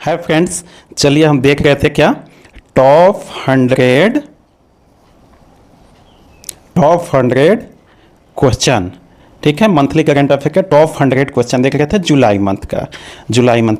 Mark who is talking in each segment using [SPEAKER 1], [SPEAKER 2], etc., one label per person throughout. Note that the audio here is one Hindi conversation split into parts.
[SPEAKER 1] हाय फ्रेंड्स, चलिए हम देख रहे थे क्या टॉप 100 क्वेश्चन। ठीक है, मंथली करंट अफेयर का टॉप 100 क्वेश्चन देख रहे थे। जुलाई मंथ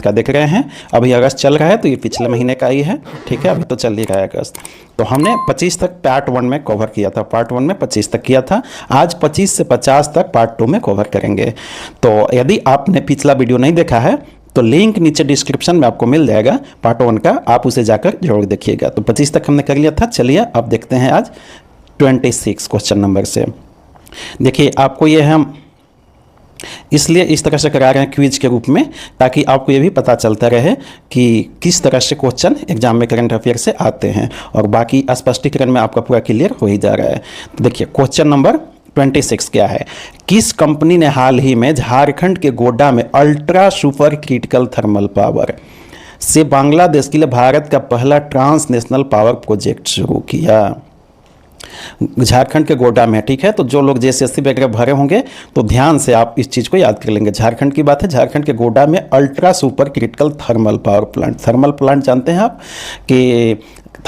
[SPEAKER 1] का देख रहे हैं। अभी अगस्त चल रहा है तो ये पिछले महीने का ही है। ठीक है, अभी तो चल ही रहा है अगस्त। तो हमने 25 तक पार्ट 1 में कवर किया था। पार्ट 1 में 25 तक किया था। आज 25 से 50 तक पार्ट 2 में कवर करेंगे। तो यदि आपने पिछला वीडियो नहीं देखा है तो लिंक नीचे डिस्क्रिप्शन में आपको मिल जाएगा पार्ट 1 का, आप उसे जाकर जरूर देखिएगा। तो 25 तक हमने कर लिया था। चलिए अब देखते हैं आज 26 क्वेश्चन नंबर से। देखिए, आपको ये हम इसलिए इस तरह से करा रहे हैं क्विज के रूप में, ताकि आपको ये भी पता चलता रहे कि किस तरह से क्वेश्चन एग्जाम में करंट अफेयर से आते हैं, और बाकी स्पष्टीकरण में आपका पूरा क्लियर हो ही जा रहा है। तो देखिए, क्वेश्चन नंबर 26 क्या है। किस कंपनी ने हाल ही में झारखंड के गोड्डा में ultra super critical thermal power से बांग्लादेश के लिए भारत का पहला ट्रांसनेशनल पावर प्रोजेक्ट शुरू किया। झारखंड के गोड्डा में। ठीक है, तो जो लोग जेएसएससी वगैरह भरे होंगे तो ध्यान से आप इस चीज़ को याद कर लेंगे। झारखंड की बात है, झारखंड के गोड्डा में ultra super critical thermal power plant. Thermal plant जानते हैं आप कि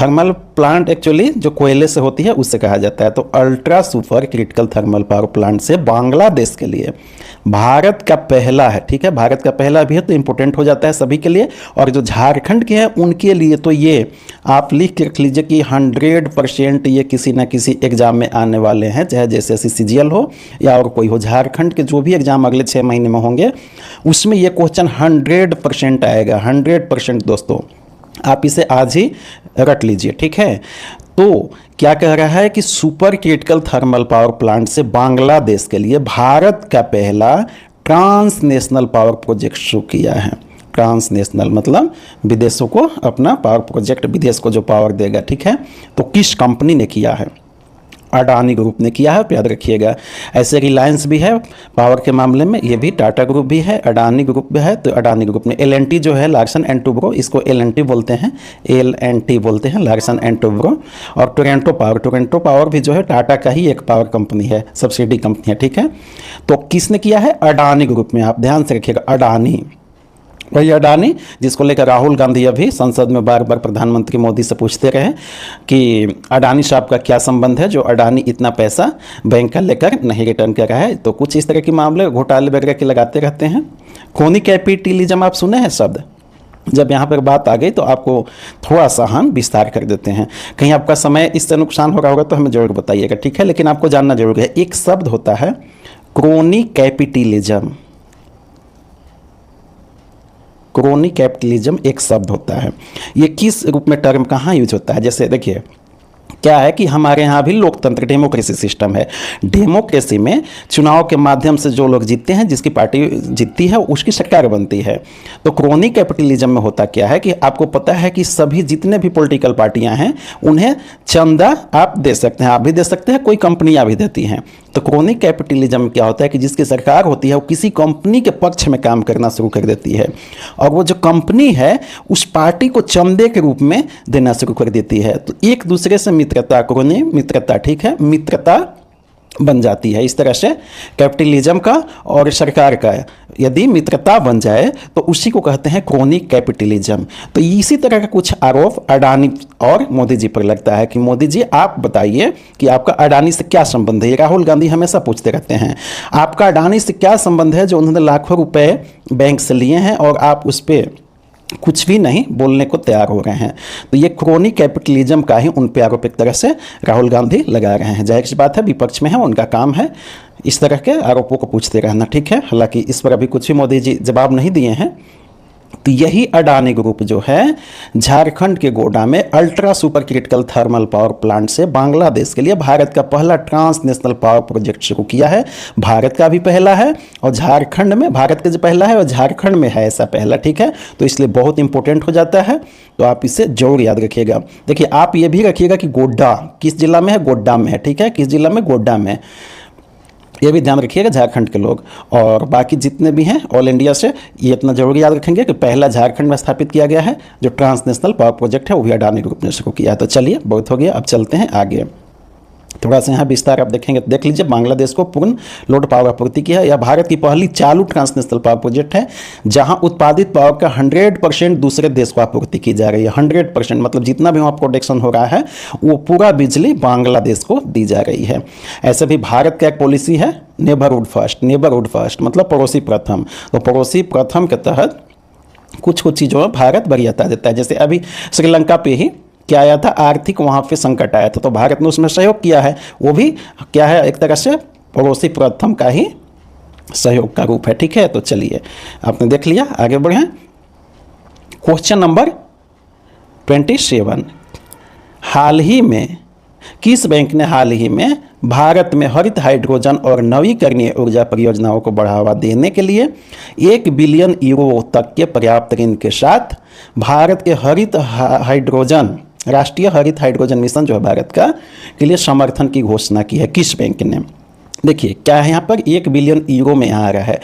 [SPEAKER 1] थर्मल प्लांट एक्चुअली जो कोयले से होती है उससे कहा जाता है। तो ultra super critical thermal power plant से बांग्लादेश के लिए भारत का पहला है। ठीक है, भारत का पहला भी है तो इंपॉर्टेंट हो जाता है सभी के लिए, और जो झारखंड के हैं उनके लिए तो ये आप लिख के रख लीजिए कि 100% ये किसी ना किसी एग्जाम में आने वाले हैं, चाहे जैसे सीजीएल हो या और कोई हो। झारखंड के जो भी एग्जाम अगले 6 महीने में होंगे उसमें ये क्वेश्चन 100% आएगा। 100% दोस्तों, आप इसे आज ही रट लीजिए। ठीक है, तो क्या कह रहा है कि super critical thermal power plant से बांग्लादेश के लिए भारत का पहला ट्रांसनेशनल पावर प्रोजेक्ट शुरू किया है। ट्रांसनेशनल मतलब विदेशों को अपना पावर प्रोजेक्ट, विदेश को जो पावर देगा। ठीक है, तो किस कंपनी ने किया है? अडानी ग्रुप ने किया है, याद रखिएगा। ऐसे रिलायंस भी है पावर के मामले में, ये भी टाटा ग्रुप भी है, अडानी ग्रुप भी है। तो अडानी ग्रुप ने एलएनटी जो है, लार्सन एंड टुब्रो, इसको एलएनटी बोलते हैं, एलएनटी बोलते हैं, लार्सन एंड टुब्रो। और टोरंटो पावर भी जो है टाटा का ही एक पावर कंपनी है, सब्सिडी कंपनी है। ठीक है, तो किसने किया है? अडानी ग्रुप में। आप ध्यान से रखिएगा, अडानी, वही अडानी जिसको लेकर राहुल गांधी अभी संसद में बार बार प्रधानमंत्री मोदी से पूछते रहे कि अडानी साहब का क्या संबंध है जो अडानी इतना पैसा बैंक का लेकर नहीं रिटर्न कर रहा है। तो कुछ इस तरह के मामले घोटाले वगैरह के लगाते रहते हैं। क्रोनी कैपिटलिज्म आप सुने हैं शब्द? जब यहाँ पर बात आ गई तो आपको थोड़ा सा हम विस्तार कर देते हैं। कहीं आपका समय इससे नुकसान हो रहा होगा तो हमें जरूर बताइएगा। ठीक है, लेकिन आपको जानना जरूर है, एक शब्द होता है क्रोनी कैपिटलिज्म। क्रोनी कैपिटलिज्म एक शब्द होता है। ये किस रूप में टर्म कहाँ यूज होता है? जैसे देखिए, क्या है कि हमारे यहाँ भी लोकतंत्र, डेमोक्रेसी सिस्टम है। डेमोक्रेसी में चुनाव के माध्यम से जो लोग जीतते हैं, जिसकी पार्टी जीतती है उसकी सरकार बनती है। तो क्रोनी कैपिटलिज्म में होता क्या है कि आपको पता है कि सभी जितने भी पॉलिटिकल पार्टियां हैं उन्हें चंदा आप दे सकते हैं, आप भी दे सकते हैं, कोई कंपनियां भी देती हैं। तो क्रोनी कैपिटलिज्म क्या होता है कि जिसकी सरकार होती है वो किसी कंपनी के पक्ष में काम करना शुरू कर देती है, और वो जो कंपनी है उस पार्टी को चंदे के रूप में देना शुरू कर देती है। तो एक दूसरे से मित्रता, क्रोनी मित्रता, ठीक है, मित्रता बन जाती है। इस तरह से कैपिटलिज्म का और सरकार का यदि मित्रता बन जाए तो उसी को कहते हैं क्रोनी कैपिटलिज्म। तो इसी तरह का कुछ आरोप अडानी और मोदी जी पर लगता है कि मोदी जी आप बताइए कि आपका अडानी से क्या संबंध है। राहुल गांधी हमेशा पूछते रहते हैं आपका अडानी से क्या संबंध है जो उन्होंने लाखों रुपए बैंक से लिए हैं और आप उस पर कुछ भी नहीं बोलने को तैयार हो रहे हैं। तो ये क्रोनी कैपिटलिज्म का ही उन पे आरोप एक तरह से राहुल गांधी लगा रहे हैं। जाहिर सी बात है, विपक्ष में है, उनका काम है इस तरह के आरोपों को पूछते रहना। ठीक है, हालांकि इस पर अभी कुछ भी मोदी जी जवाब नहीं दिए हैं। तो यही अडानी ग्रुप जो है झारखंड के गोड्डा में ultra super critical thermal power plant से बांग्लादेश के लिए भारत का पहला ट्रांसनेशनल पावर प्रोजेक्ट शुरू किया है। भारत का भी पहला है और झारखंड में, भारत का जो पहला है और झारखंड में है ऐसा पहला। ठीक है, तो इसलिए बहुत इंपॉर्टेंट हो जाता है, तो आप इसे जरूर याद रखिएगा। देखिए, आप ये भी रखिएगा कि गोड्डा किस जिला में है? गोड्डा में है। ठीक है, किस जिला में? गोड्डा में। ये भी ध्यान रखिएगा झारखंड के लोग, और बाकी जितने भी हैं ऑल इंडिया से ये इतना जरूर याद रखेंगे कि पहला झारखंड में स्थापित किया गया है जो ट्रांसनेशनल पावर प्रोजेक्ट है, वो भी अडानी ग्रुप ने शुरू किया है। तो चलिए, बहुत हो गया, अब चलते हैं आगे। थोड़ा सा यहाँ विस्तार आप देखेंगे तो देख लीजिए, बांग्लादेश को पूर्ण लोड पावर आपूर्ति की है। यह भारत की पहली चालू ट्रांसनेशनल पावर प्रोजेक्ट है जहां उत्पादित पावर का 100% दूसरे देश को आपूर्ति की जा रही है। 100% मतलब जितना भी वहाँ प्रोडक्शन हो रहा है वो पूरा बिजली बांग्लादेश को दी जा रही है। ऐसे भी भारत का एक पॉलिसी है नेबरहुड फर्स्ट। नेबरहुड फर्स्ट मतलब पड़ोसी प्रथम। तो पड़ोसी प्रथम के तहत कुछ चीज़ों में भारत वरीयता देता है। जैसे अभी श्रीलंका पे ही क्या आया था, आर्थिक वहाँ पे संकट आया था, तो भारत ने उसमें सहयोग किया है। वो भी क्या है, एक तरह से पड़ोसी प्रथम का ही सहयोग का रूप है। ठीक है, तो चलिए आपने देख लिया, आगे बढ़ें। क्वेश्चन नंबर 27, हाल ही में किस बैंक ने हाल ही में भारत में हरित हाइड्रोजन और नवीकरणीय ऊर्जा परियोजनाओं को बढ़ावा देने के लिए 1 बिलियन यूरो तक के पर्याप्त ऋण के साथ भारत के हरित हाइड्रोजन, राष्ट्रीय हरित हाइड्रोजन मिशन जो है भारत का, के लिए समर्थन की घोषणा की है? किस बैंक ने? देखिए क्या है यहाँ पर, 1 बिलियन यूरो में यहाँ आ रहा है।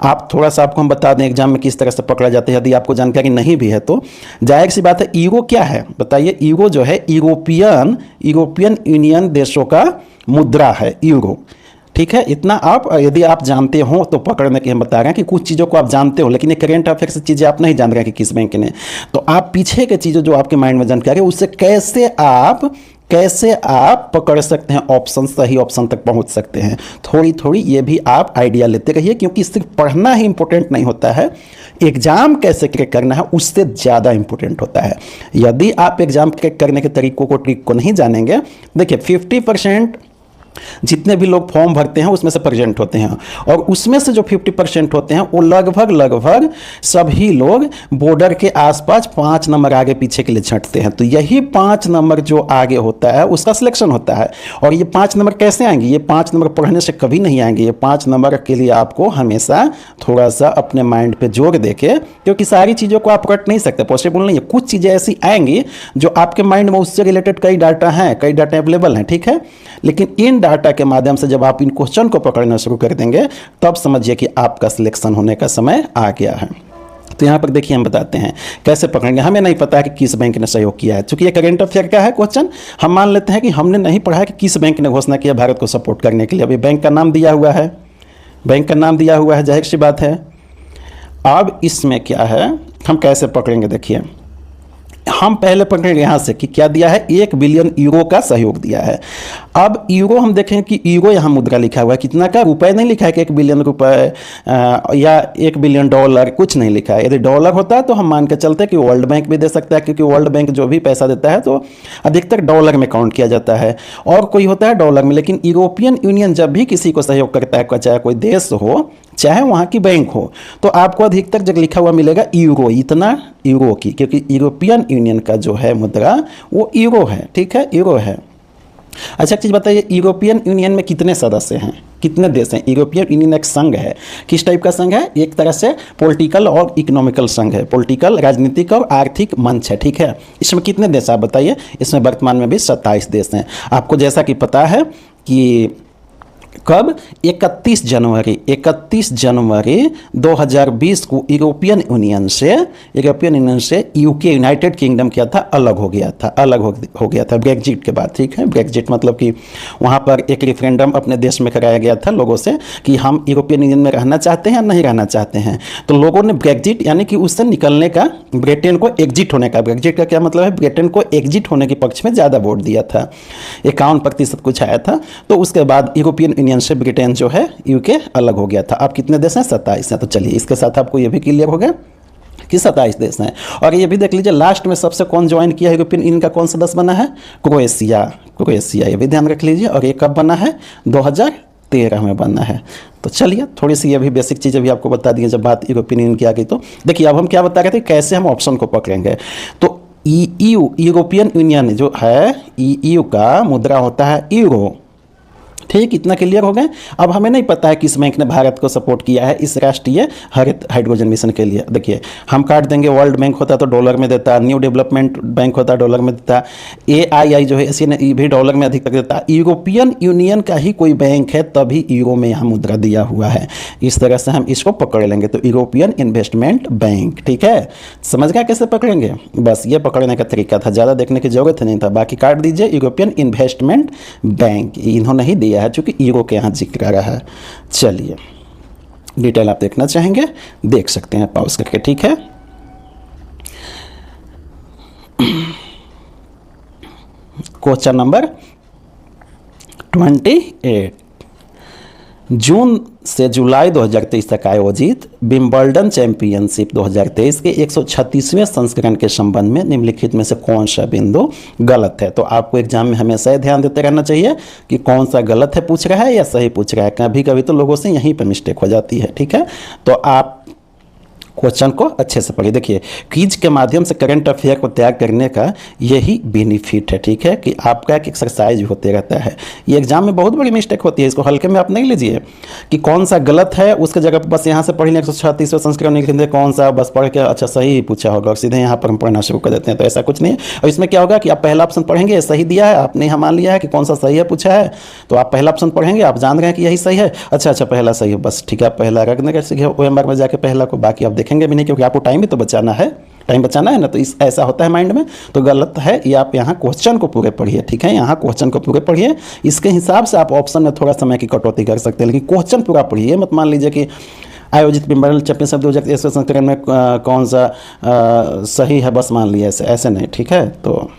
[SPEAKER 1] आप थोड़ा सा आपको हम बता दें एग्जाम में किस तरह से पकड़ा जाता है, यदि आपको जानकारी नहीं भी है तो। जाहिर सी बात है, यूरो क्या है बताइए? यूरो जो है यूरोपियन यूनियन देशों का मुद्रा है यूरो। ठीक है, इतना आप यदि आप जानते हो तो पकड़ने के हम बता रहे हैं कि कुछ चीज़ों को आप जानते हो, लेकिन ये करेंट अफेयर्स चीज़ें आप नहीं जान रहे हैं कि किस बैंक ने। तो आप पीछे के चीज़ें जो आपके माइंड में जानकारी है उससे कैसे आप पकड़ सकते हैं ऑप्शन, सही ऑप्शन तक पहुंच सकते हैं। थोड़ी थोड़ी ये भी आप आइडिया लेते रहिए, क्योंकि सिर्फ पढ़ना ही इंपॉर्टेंट नहीं होता है, एग्जाम कैसे क्रैक करना है उससे ज़्यादा इंपॉर्टेंट होता है। यदि आप एग्जाम क्रैक करने के तरीकों को, ट्रिक को नहीं जानेंगे, देखिए 50% जितने भी लोग फॉर्म भरते हैं उसमें से प्रेजेंट होते हैं, और उसमें से जो 50% होते हैं वो लगभग सभी लोग बॉर्डर के आसपास 5 नंबर आगे पीछे के लिए छंटते हैं। तो यही 5 नंबर जो आगे होता है उसका सिलेक्शन होता है। और ये 5 नंबर कैसे आएंगे? ये 5 नंबर पढ़ने से कभी नहीं आएंगे। ये 5 नंबर के लिए आपको हमेशा थोड़ा सा अपने माइंड पे जोर देके, क्योंकि सारी चीज़ों को आप रट नहीं सकते, पॉसिबल नहीं है। कुछ चीज़ें ऐसी आएंगी जो आपके माइंड में उससे रिलेटेड कई डाटा हैं, कई डाटा अवेलेबल हैं, ठीक है, लेकिन इन डाटा के माध्यम से जब आप इन क्वेश्चन को पकड़ना शुरू कर देंगे तब समझिए कि आपका सिलेक्शन होने का समय आ गया है। तो यहाँ पर देखिए हम बताते हैं कैसे पकड़ेंगे। हमें नहीं पता है कि किस बैंक ने सहयोग किया है, क्योंकि ये करेंट अफेयर का है क्वेश्चन। हम मान लेते हैं कि हमने नहीं पढ़ा है कि किस बैंक ने घोषणा किया भारत को सपोर्ट करने के लिए। अभी बैंक का नाम दिया हुआ है, बैंक का नाम दिया हुआ है, जाहिर सी बात है। अब इसमें क्या है, हम कैसे पकड़ेंगे? देखिए हम पहले पकड़ेंगे यहाँ से कि क्या दिया है, 1 बिलियन यूरो का सहयोग दिया है। अब यूरो हम देखें कि यूरो यहाँ मुद्रा लिखा हुआ है, कितना का, रुपए नहीं लिखा है कि 1 बिलियन रुपए या 1 बिलियन डॉलर, कुछ नहीं लिखा है। यदि डॉलर होता है तो हम मान के चलते हैं कि वर्ल्ड बैंक भी दे सकता है, क्योंकि वर्ल्ड बैंक जो भी पैसा देता है तो अधिकतर डॉलर में काउंट किया जाता है, और कोई होता है डॉलर में। लेकिन यूरोपियन यूनियन जब भी किसी को सहयोग करता है, चाहे कोई देश हो चाहे वहाँ की बैंक हो, तो आपको अधिकतर जगह लिखा हुआ मिलेगा यूरो, इतना यूरो की, क्योंकि यूरोपियन यूनियन का जो है मुद्रा वो यूरो है। ठीक है, यूरो है। अच्छा एक चीज़ बताइए, यूरोपियन यूनियन में कितने सदस्य हैं, कितने देश हैं? यूरोपियन यूनियन एक संघ है। किस टाइप का संघ है? एक तरह से पॉलिटिकल और इकोनॉमिकल संघ है, पॉलिटिकल, राजनीतिक और आर्थिक मंच है। ठीक है, इसमें कितने देश आप बताइए? इसमें वर्तमान में भी 27 देश हैं। आपको जैसा कि पता है कि कब 31 जनवरी 2020 को यूरोपियन यूनियन से यूके, यूनाइटेड किंगडम क्या था, अलग हो गया था ब्रेक्जिट के बाद। ठीक है, ब्रेक्जिट मतलब कि वहाँ पर एक रेफरेंडम अपने देश में कराया गया था लोगों से कि हम यूरोपियन यूनियन में रहना चाहते हैं या नहीं रहना चाहते हैं। तो लोगों ने ब्रेक्जिट यानी कि उससे निकलने का, ब्रिटेन को एग्जिट होने का, ब्रेक्जिट का क्या मतलब है, ब्रिटेन को एग्जिट होने के पक्ष में ज़्यादा वोट दिया था, 51% कुछ आया था। तो उसके बाद यूरोपियन यूनियन से ब्रिटेन जो है यूके अलग हो गया था। अब कितने देश हैं? 27 हैं। तो चलिए इसके साथ आपको ये भी क्लियर हो गया कि 27 देश हैं। और ये भी देख लीजिए लास्ट में सबसे कौन ज्वाइन किया है यूरोपियन यूनियन का, कौन सदस्य बना है? क्रोएशिया, ये भी ध्यान रख लीजिए। और ये कब बना है? 2013 में बना है। तो चलिए थोड़ी सी ये भी बेसिक चीज़ें भी आपको बता दी जब बात यूरोपियन यूनियन की आ गई। तो देखिए अब हम क्या बता रहे थे, कैसे हम ऑप्शन को पकड़ेंगे। तो यूरोपियन यूनियन जो है, ईयू का मुद्रा होता है यूरो। ठीक, इतना क्लियर हो गए। अब हमें नहीं पता है किस बैंक ने भारत को सपोर्ट किया है इस राष्ट्रीय हरित हाइड्रोजन मिशन के लिए। देखिए हम काट देंगे, वर्ल्ड बैंक होता तो डॉलर में देता, न्यू डेवलपमेंट बैंक होता डॉलर में देता, AII जो है इसी ने भी डॉलर में अधिक तक देता। यूरोपियन यूनियन का ही कोई बैंक है तभी यूरो में यहाँ मुद्रा दिया हुआ है। इस तरह से हम इसको पकड़ लेंगे, तो यूरोपियन इन्वेस्टमेंट बैंक। ठीक है, समझ गया कैसे पकड़ेंगे? बस ये पकड़ने का तरीका था, ज़्यादा देखने की जरूरत नहीं था। बाकी काट दीजिए, यूरोपियन इन्वेस्टमेंट बैंक इन्होंने ही दिया है चूंकि यूरो के यहाँ जिक्र आ रहा है। चलिए डिटेल आप देखना चाहेंगे देख सकते हैं पॉज करके। ठीक है, क्वेश्चन नंबर 28, जून से जुलाई 2023 तक आयोजित विंबलडन चैंपियनशिप 2023 के 136वें संस्करण के संबंध में निम्नलिखित में से कौन सा बिंदु गलत है? तो आपको एग्जाम में हमेशा ही ध्यान देते रहना चाहिए कि कौन सा गलत है पूछ रहा है या सही पूछ रहा है। कभी कभी तो लोगों से यहीं पर मिस्टेक हो जाती है। ठीक है, तो आप क्वेश्चन को अच्छे से पढ़िए। देखिए क्विज के माध्यम से करंट अफेयर को तैयार करने का यही बेनिफिट है। ठीक है, कि आपका एक एक्सरसाइज होते रहता है। ये एग्जाम में बहुत बड़ी मिस्टेक होती है, इसको हल्के में आप नहीं लीजिए कि कौन सा गलत है उसके जगह पर बस यहाँ से पढ़ लें 136वें संस्करण लिख दें कौन सा, बस पढ़ के अच्छा सही पूछा होगा और सीधे यहाँ पर हम पढ़ना शुरू कर देते हैं। तो ऐसा कुछ नहीं है। और इसमें क्या होगा कि आप पहला ऑप्शन पढ़ेंगे सही दिया है, आपने यहाँ मान लिया है कि कौन सा सही है पूछा है, तो आप पहला ऑप्शन पढ़ेंगे, आप जान रहे हैं कि यही सही है। अच्छा पहला सही है, बस ठीक है, पहला रखने का OMR में जाके पहला को, बाकी आप देखेंगे भी नहीं क्योंकि आपको टाइम भी तो बचाना है, टाइम बचाना है ना। तो इस ऐसा होता है माइंड में, तो गलत है ये। आप यहाँ क्वेश्चन को पूरे पढ़िए। ठीक है, यहाँ क्वेश्चन को पूरे पढ़िए, इसके हिसाब से आप ऑप्शन में थोड़ा समय की कटौती कर सकते हैं, लेकिन क्वेश्चन पूरा पढ़िए। मत मान लीजिए कि आयोजित विंबलडन चैंपियनशिप 2023 संस्करण में कौन सा सही है बस मान लिया, ऐसे नहीं। ठीक है, तो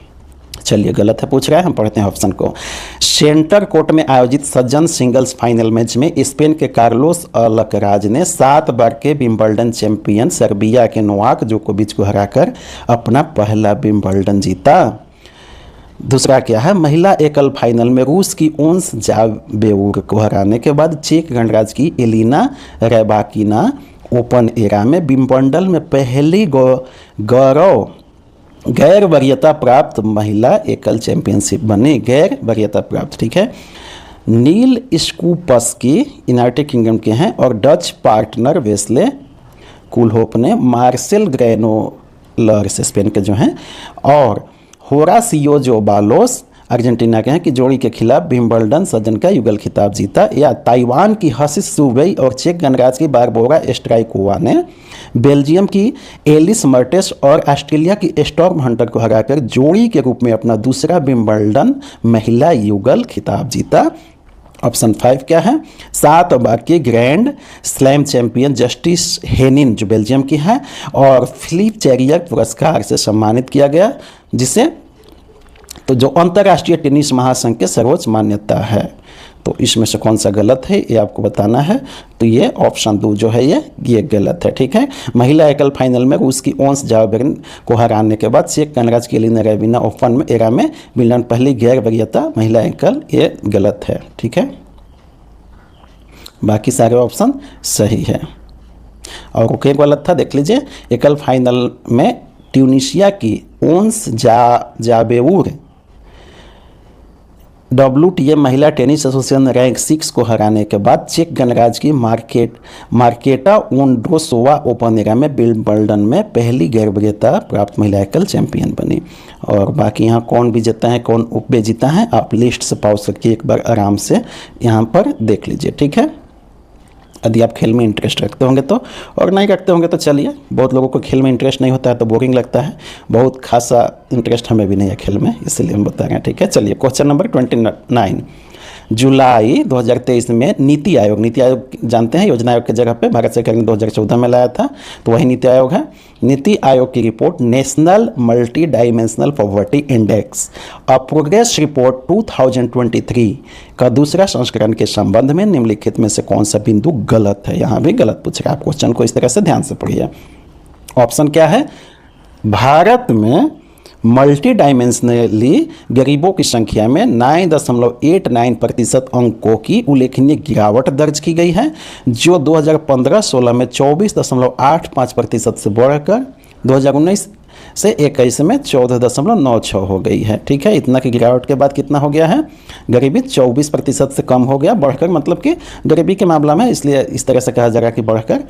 [SPEAKER 1] चलिए गलत है पूछ रहा है, हम पढ़ते हैं ऑप्शन को। सेंटर कोर्ट में आयोजित सज्जन सिंगल्स फाइनल मैच में स्पेन के कार्लोस अलकराज ने 7 बार के विंबलडन चैंपियन सर्बिया के नोवाक जोकोविच को हराकर अपना पहला विंबलडन जीता। दूसरा क्या है, महिला एकल फाइनल में रूस की ओन्स जावेउर को हराने के बाद चेक गणराज्य की एलिना रैबाकिना ओपन एरा में विंबलडन में पहली गैर वरीयता प्राप्त महिला एकल चैंपियनशिप बनी, गैर वरीयता प्राप्त। ठीक है, नील स्कूपस्की यूनाइटेड किंगडम के हैं और डच पार्टनर वेस्ले कुलहोप ने मार्सेल ग्रेनोलर से स्पेन के जो हैं और होरासियो जोबालोस अर्जेंटीना के हैं कि जोड़ी के खिलाफ विंबलडन सज्जन का युगल खिताब जीता। या ताइवान की हसिस सुबई और चेक गणराज्य की बारबोरा स्ट्राइकोवा ने बेल्जियम की एलिस मर्टेस और ऑस्ट्रेलिया की स्टॉर्म हंटर को हराकर जोड़ी के रूप में अपना दूसरा विंबलडन महिला युगल खिताब जीता। ऑप्शन 5 क्या है, 7 बार की grand slam champion justice Henin जो बेल्जियम की है और फिलिप चैरियर पुरस्कार से सम्मानित किया गया, जिसे तो जो अंतर्राष्ट्रीय टेनिस महासंघ के सर्वोच्च मान्यता है। तो इसमें से कौन सा गलत है ये आपको बताना है। तो ये ऑप्शन 2 जो है ये गलत है। ठीक है, महिला एकल फाइनल में रूस की ओन्स जावेउर को हराने के बाद चेक गणराज्य की एलिना रैबाकिना ओपन में एरा में विंबलडन पहली गैर वरीयता महिला एकल, ये गलत है। ठीक है, बाकी सारे ऑप्शन सही है। और ओके गलत था, देख लीजिए। एकल फाइनल में ट्यूनीशिया की ओन्स जावेउर WTA महिला टेनिस एसोसिएशन रैंक 6 को हराने के बाद चेक गणराज्य की मार्केटा वोंड्रोसोवा ओपन एरा में विंबलडन में पहली गैर वरीयता प्राप्त महिला एकल चैंपियन बनी। और बाकी यहाँ कौन विजेता है कौन उपविजेता है आप लिस्ट से पॉज करके एक बार आराम से यहाँ पर देख लीजिए। ठीक है, यदि आप खेल में इंटरेस्ट रखते होंगे तो, और नहीं रखते होंगे तो चलिए, बहुत लोगों को खेल में इंटरेस्ट नहीं होता है तो बोरिंग लगता है, बहुत खासा इंटरेस्ट हमें भी नहीं है खेल में, इसलिए हम बता रहे हैं। ठीक है, चलिए क्वेश्चन नंबर 29, जुलाई 2023 में नीति आयोग जानते हैं योजना आयोग की जगह पे भारत सरकार ने 2014 में लाया था, तो वही नीति आयोग है। नीति आयोग की report national multi dimensional poverty index a progress report 2023 का दूसरा संस्करण के संबंध में निम्नलिखित में से कौन सा बिंदु गलत है? यहाँ भी गलत पूछ रहा है, आप क्वेश्चन को इस तरह से ध्यान से पढ़िए। ऑप्शन क्या है, भारत में मल्टी डायमेंशनली गरीबों की संख्या में 9.89% अंकों की उल्लेखनीय गिरावट दर्ज की गई है, जो 2015-16 में 24.85% से बढ़कर से 21 में 14.96 हो गई है। ठीक है, इतना की गिरावट के बाद कितना हो गया है, गरीबी 24% से कम हो गया, बढ़कर, मतलब कि गरीबी के मामला में इसलिए इस तरह से कहा जाएगा कि बढ़कर,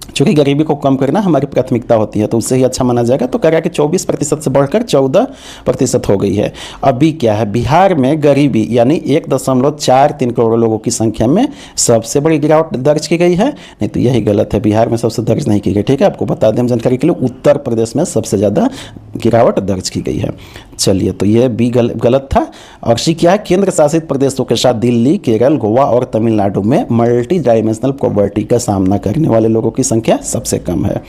[SPEAKER 1] चूँकि गरीबी को कम करना हमारी प्राथमिकता होती है तो उससे ही अच्छा माना जाएगा। तो कह कि 24% से बढ़कर 14% हो गई है। अभी क्या है, बिहार में गरीबी यानी 1.43 करोड़ लोगों की संख्या में सबसे बड़ी गिरावट दर्ज की गई है। नहीं तो यही गलत है, बिहार में सबसे दर्ज नहीं की गई। ठीक है, आपको बता दें हम जानकारी के लिए, उत्तर प्रदेश में सबसे ज़्यादा गिरावट दर्ज की गई है। चलिए, तो ये भी गलत था। और सी क्या है, केंद्र शासित प्रदेशों के साथ दिल्ली, केरल, गोवा और तमिलनाडु में मल्टी डायमेंशनल पॉवर्टी का सामना करने वाले लोगों की संख्या सबसे कम है।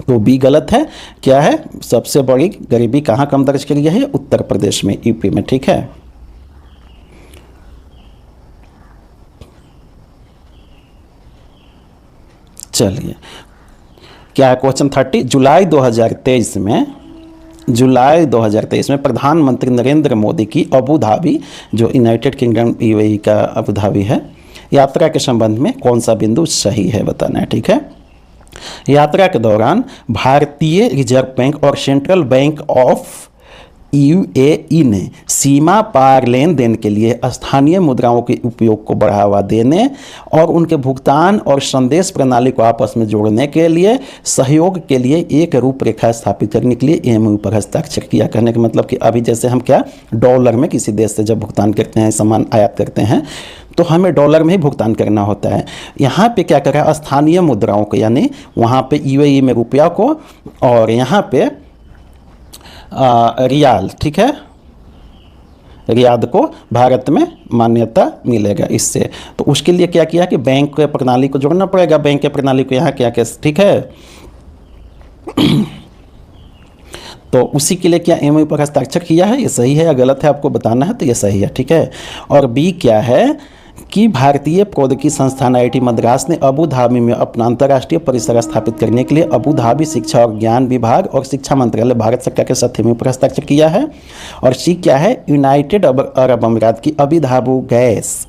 [SPEAKER 1] तो बी गलत है। क्या है, सबसे बड़ी गरीबी कहाँ कम दर्ज की गई है, उत्तर प्रदेश में, यूपी में। ठीक है, चलिए क्या है, क्वेश्चन 30, जुलाई 2023 में प्रधानमंत्री नरेंद्र मोदी की अबू धाबी, जो यूनाइटेड किंगडम यूएई का अबू धाबी है, यात्रा के संबंध में कौन सा बिंदु सही है बताना है। ठीक है, यात्रा के दौरान भारतीय रिजर्व बैंक और सेंट्रल बैंक ऑफ यूएई ने सीमा पार लेन देन के लिए स्थानीय मुद्राओं के उपयोग को बढ़ावा देने और उनके भुगतान और संदेश प्रणाली को आपस में जोड़ने के लिए सहयोग के लिए एक रूपरेखा स्थापित करने के लिए एमओयू पर हस्ताक्षर किया। कहने का मतलब कि अभी जैसे हम क्या, डॉलर में किसी देश से जब भुगतान करते हैं, सामान आयात करते हैं, तो हमें डॉलर में ही भुगतान करना होता है। यहाँ पे क्या करा, स्थानीय मुद्राओं को, यानी वहाँ पे यूएई में रुपया को, और यहाँ पे रियाल, ठीक है, रियाद को भारत में मान्यता मिलेगा इससे। तो उसके लिए क्या किया कि बैंक के प्रणाली को जोड़ना पड़ेगा, बैंक के प्रणाली को यहाँ क्या क्या, ठीक है। तो उसी के लिए क्या एमओयू पर हस्ताक्षर किया है, ये सही है या गलत है आपको बताना है, तो ये सही है। ठीक है, और बी क्या है कि भारतीय प्रौद्योगिकी संस्थान आईआईटी मद्रास ने अबू धाबी में अपना अंतर्राष्ट्रीय परिसर स्थापित करने के लिए अबू धाबी शिक्षा और ज्ञान विभाग और शिक्षा मंत्रालय भारत सरकार के साथ एमओयू पर हस्ताक्षर किया है। और सी क्या है, यूनाइटेड अरब अमीरात की अबू धाबी गैस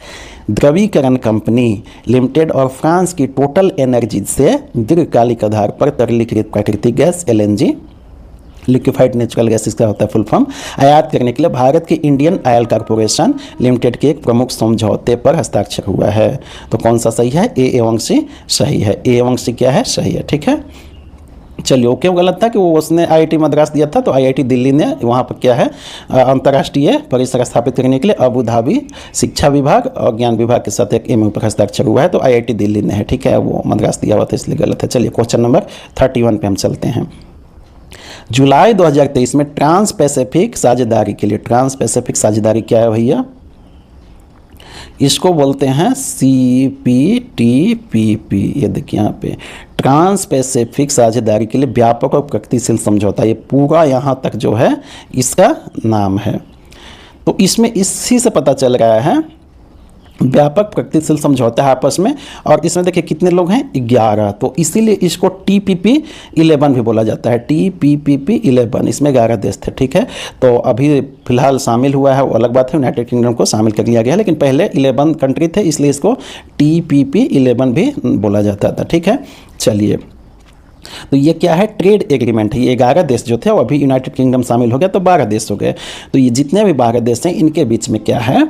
[SPEAKER 1] द्रवीकरण कंपनी लिमिटेड और फ्रांस की टोटल एनर्जी से दीर्घकालिक आधार पर तरलीकृत प्राकृतिक gas LNG, liquefied natural gas इसका होता है फुल फॉर्म, आयात करने के लिए भारत के इंडियन ऑयल कॉर्पोरेशन लिमिटेड के एक प्रमुख समझौते पर हस्ताक्षर हुआ है। तो कौन सा सही है, ए एवं सी सही है, ए एवं सी क्या है, सही है। ठीक है, चलिए ओके, वो गलत था कि वो उसने आईआईटी मद्रास दिया था, तो आईआईटी दिल्ली ने वहाँ पर क्या है, अंतर्राष्ट्रीय परिसर स्थापित करने के लिए अबू धाबी शिक्षा विभाग और ज्ञान विभाग के साथ एक एमओयू पर हस्ताक्षर हुआ है, तो आईआईटी दिल्ली ने है। ठीक है, वो मद्रास दिया हुआ था इसलिए गलत है। चलिए क्वेश्चन नंबर 31 पे हम चलते हैं। जुलाई 2023 में ट्रांस पैसिफिक साझेदारी के लिए, ट्रांस पैसिफिक साझेदारी क्या है भैया, इसको बोलते हैं CPTPP। ये देखिए यहाँ पे ट्रांस पैसिफिक साझेदारी के लिए व्यापक और प्रगतिशील समझौता, ये पूरा यहाँ तक जो है इसका नाम है। तो इसमें इसी से पता चल रहा है व्यापक प्रगतिशील समझौता है आपस में, और इसमें देखिए कितने लोग हैं, 11, तो इसीलिए इसको TPP-11 भी बोला जाता है, TPP-11, इसमें 11 देश थे। ठीक है, तो अभी फिलहाल शामिल हुआ है वो अलग बात है, यूनाइटेड किंगडम को शामिल कर लिया गया है, लेकिन पहले 11 कंट्री थे इसलिए इसको TPP-11 भी बोला जाता था। ठीक है, चलिए, तो ये क्या है, ट्रेड एग्रीमेंट है। ये 11 देश जो थे, वो अभी यूनाइटेड किंगडम शामिल हो गया तो 12 देश हो गए। तो ये जितने भी 12 देश हैं इनके बीच में क्या है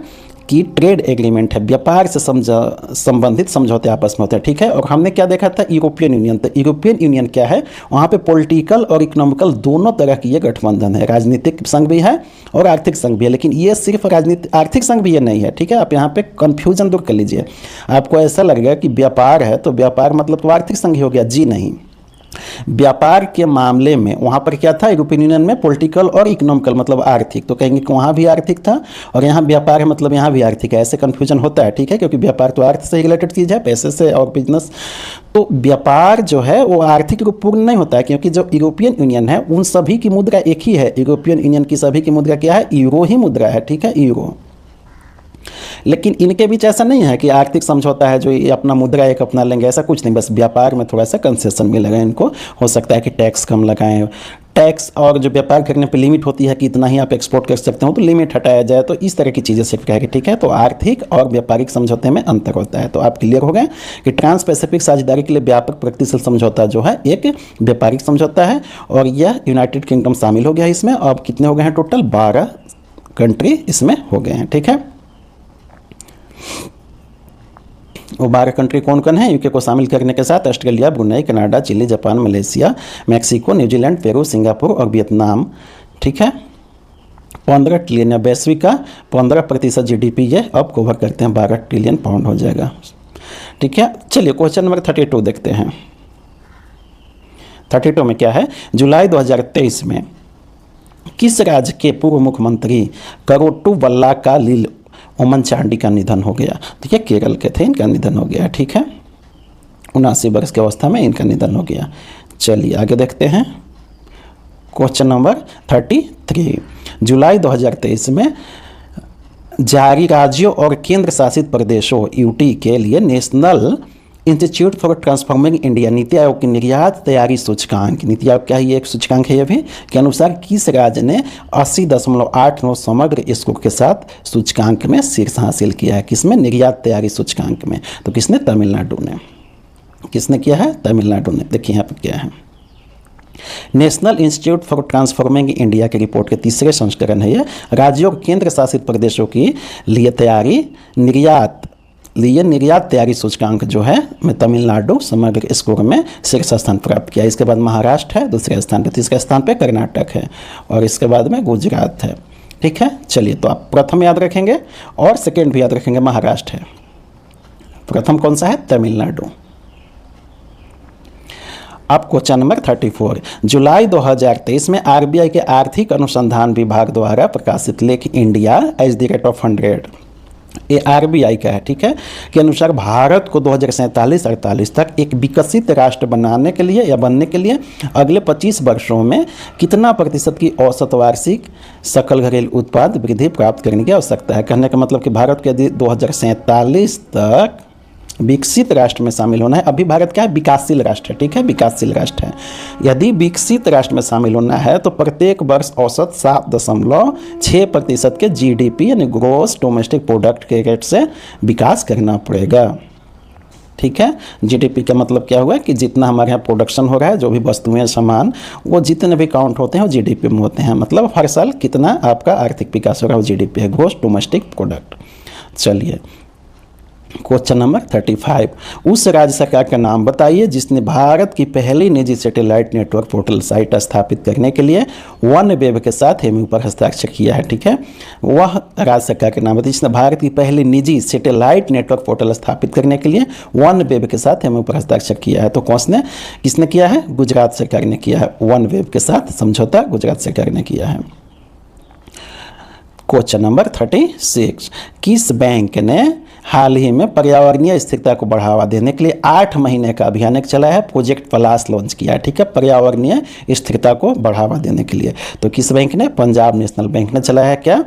[SPEAKER 1] कि ट्रेड एग्रीमेंट है, व्यापार से संबंधित समझौते आपस में होते हैं। ठीक है, और हमने क्या देखा था, यूरोपियन यूनियन। तो यूरोपियन यूनियन क्या है, वहाँ पे पॉलिटिकल और इकोनॉमिकल दोनों तरह की ये गठबंधन है, राजनीतिक संघ भी है और आर्थिक संघ भी है, लेकिन ये सिर्फ राजनीतिक आर्थिक संघ भी ये नहीं है। ठीक है, आप यहाँ पे कन्फ्यूजन दूर कर लीजिए। आपको ऐसा लगेगा कि व्यापार है तो व्यापार मतलब तो आर्थिक संघ ही हो गया, जी नहीं। व्यापार के मामले में वहाँ पर क्या था, यूरोपियन यूनियन में पॉलिटिकल और इकोनॉमिकल मतलब आर्थिक, तो कहेंगे कि वहाँ भी आर्थिक था और यहाँ व्यापार है मतलब यहाँ भी आर्थिक है, ऐसे कन्फ्यूजन होता है। ठीक है, क्योंकि व्यापार तो अर्थ से रिलेटेड चीज़ है, पैसे से और बिजनेस। तो व्यापार जो है वो आर्थिक रूप पूर्ण नहीं होता है, क्योंकि जो यूरोपियन यूनियन है उन सभी की मुद्रा एक ही है। यूरोपियन यूनियन की सभी की मुद्रा क्या है, यूरो ही मुद्रा है। ठीक है, यूरो। लेकिन इनके बीच ऐसा नहीं है कि आर्थिक समझौता है जो ये अपना मुद्रा एक अपना लेंगे, ऐसा कुछ नहीं, बस व्यापार में थोड़ा सा कंसेशन मिलेगा इनको। हो सकता है कि टैक्स कम लगाएं, टैक्स और जो व्यापार करने पे लिमिट होती है कि इतना ही आप एक्सपोर्ट कर सकते हो, तो लिमिट हटाया जाए, तो इस तरह की चीज़ें सिर्फ कहेगी, ठीक है। तो आर्थिक और व्यापारिक समझौते में अंतर होता है। तो आप क्लियर हो गए कि ट्रांस पैसिफिक साझेदारी के लिए व्यापक प्रगतिशील समझौता जो है एक व्यापारिक समझौता है, और यह यूनाइटेड किंगडम शामिल हो गया है इसमें। अब कितने हो गए हैं टोटल? 12 कंट्री इसमें हो गए हैं, ठीक है। वो 12 कंट्री कौन कौन है? यूके को शामिल करने के साथ Australia, Brunei, Canada, Chile, Japan, Malaysia, Mexico, New Zealand, Peru, Singapore और वियतनाम, ठीक है। 15 ट्रिलियन या वैश्विक का 15% GDP ये अब कवर करते हैं, 12 ट्रिलियन पाउंड हो जाएगा, ठीक है। चलिए क्वेश्चन नंबर 32 देखते हैं। 32 में क्या है? जुलाई 2023 में किस राज्य के पूर्व मुख्यमंत्री करोट्टू वल्लाकालिल ओमन चांडी का निधन हो गया? तो ये केरल के थे, इनका निधन हो गया, ठीक है। 79 वर्ष की अवस्था में इनका निधन हो गया। चलिए आगे देखते हैं क्वेश्चन नंबर 33। जुलाई 2023 में जारी राज्यों और केंद्र शासित प्रदेशों यूटी के लिए national institute for transforming India NITI Aayog की निर्यात तैयारी सूचकांक, नीति आयोग क्या है? ये एक सूचकांक है ये भी, के अनुसार किस राज्य ने 80.89 समग्र स्कोर के साथ सूचकांक में शीर्ष हासिल किया है? किसमें? निर्यात तैयारी सूचकांक में। तो किसने? तमिलनाडु ने। किसने किया है? तमिलनाडु ने। देखिए यहाँ पर क्या है, national institute for transforming India की रिपोर्ट के तीसरे संस्करण है ये। राज्यों और केंद्र शासित प्रदेशों की लिए निर्यात तैयारी सूचकांक जो है में तमिलनाडु समग्र स्कोर में शीर्ष स्थान प्राप्त किया। इसके बाद महाराष्ट्र है दूसरे स्थान पर, तीसरे स्थान पर कर्नाटक है, और इसके बाद में गुजरात है, ठीक है। चलिए तो आप प्रथम याद रखेंगे और सेकेंड भी याद रखेंगे, महाराष्ट्र है। प्रथम कौन सा है? तमिलनाडु। अब क्वेश्चन नंबर 34। जुलाई 2023 में RBI के आर्थिक अनुसंधान विभाग द्वारा प्रकाशित लेख India as the rate of 100, ये RBI का है, ठीक है, के अनुसार भारत को 2047-48 तक एक विकसित राष्ट्र बनाने के लिए या बनने के लिए अगले 25 वर्षों में कितना प्रतिशत की औसत वार्षिक सकल घरेलू उत्पाद वृद्धि प्राप्त करने की आवश्यकता है? कहने का मतलब कि भारत के यदि 2047 तक विकसित राष्ट्र में शामिल होना है, अभी भारत क्या है? विकासशील राष्ट्र है, ठीक है, विकासशील राष्ट्र है। यदि विकसित राष्ट्र में शामिल होना है तो प्रत्येक वर्ष औसत 7.6% के GDP यानी ग्रोस डोमेस्टिक प्रोडक्ट के रेट से विकास करना पड़ेगा, ठीक है। GDP का मतलब क्या हुआ कि जितना हमारे यहाँ प्रोडक्शन हो रहा है, जो भी वस्तुएं सामान, वो जितने भी काउंट होते हैं वो GDP में होते हैं। मतलब हर साल कितना आपका आर्थिक विकास हो रहा है वो GDP है, ग्रोस डोमेस्टिक प्रोडक्ट। चलिए क्वेश्चन नंबर 35। उस राज्य सरकार का नाम बताइए जिसने भारत की पहली निजी सैटेलाइट नेटवर्क पोर्टल साइट स्थापित करने के लिए वन वेब के साथ MOU पर हस्ताक्षर किया है, ठीक है। वह राज्य सरकार का नाम बताइए जिसने भारत की पहली निजी सैटेलाइट नेटवर्क पोर्टल स्थापित करने के लिए वन वेब के साथ MOU पर हस्ताक्षर किया है। तो किसने किया है? गुजरात सरकार ने किया है। वन वेब के साथ समझौता गुजरात सरकार ने किया है। Question number 36। किस बैंक ने हाल ही में पर्यावरणीय स्थिरता को बढ़ावा देने के लिए 8 महीने का अभियान एक चला है, प्रोजेक्ट प्लस लॉन्च किया है, ठीक है, पर्यावरणीय स्थिरता को बढ़ावा देने के लिए? तो किस बैंक ने? पंजाब नेशनल बैंक ने चलाया है क्या?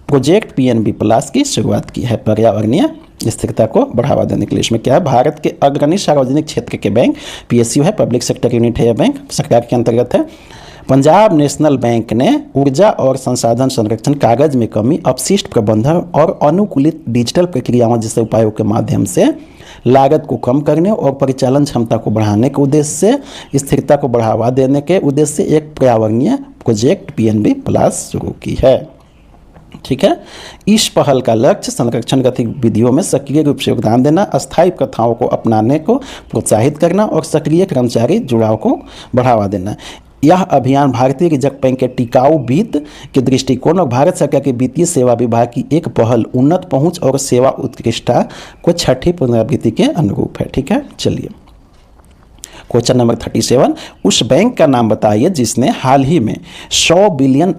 [SPEAKER 1] प्रोजेक्ट PNB प्लस की शुरुआत की है पर्यावरणीय स्थिरता को बढ़ावा देने के लिए। इसमें क्या है? भारत के अग्रणी सार्वजनिक क्षेत्र के बैंक PSU है, पब्लिक सेक्टर यूनिट है, यह बैंक सरकार के अंतर्गत है। पंजाब नेशनल बैंक ने ऊर्जा और संसाधन संरक्षण, कागज में कमी, अपशिष्ट प्रबंधन और अनुकूलित डिजिटल प्रक्रियाओं जैसे उपायों के माध्यम से लागत को कम करने और परिचालन क्षमता को बढ़ाने के उद्देश्य से स्थिरता को बढ़ावा देने के उद्देश्य से एक पर्यावरणीय प्रोजेक्ट PNB प्लस शुरू की है, ठीक है। इस पहल का लक्ष्य संरक्षण गतिविधियों में सक्रिय रूप से योगदान देना, अस्थायी प्रथाओं को अपनाने को प्रोत्साहित करना और सक्रिय कर्मचारी जुड़ाव को बढ़ावा देना। यह अभियान भारतीय रिजर्व बैंक के टिकाऊ वित्त के दृष्टिकोण और भारत सरकार के वित्तीय सेवा विभाग की एक पहल उन्नत पहुंच और सेवा उत्कृष्टता को छठी पुनरावृत्ति के अनुरूप है, ठीक है। चलिए क्वेश्चन नंबर 37। उस बैंक का नाम बताइए जिसने हाल ही में $100 बिलियन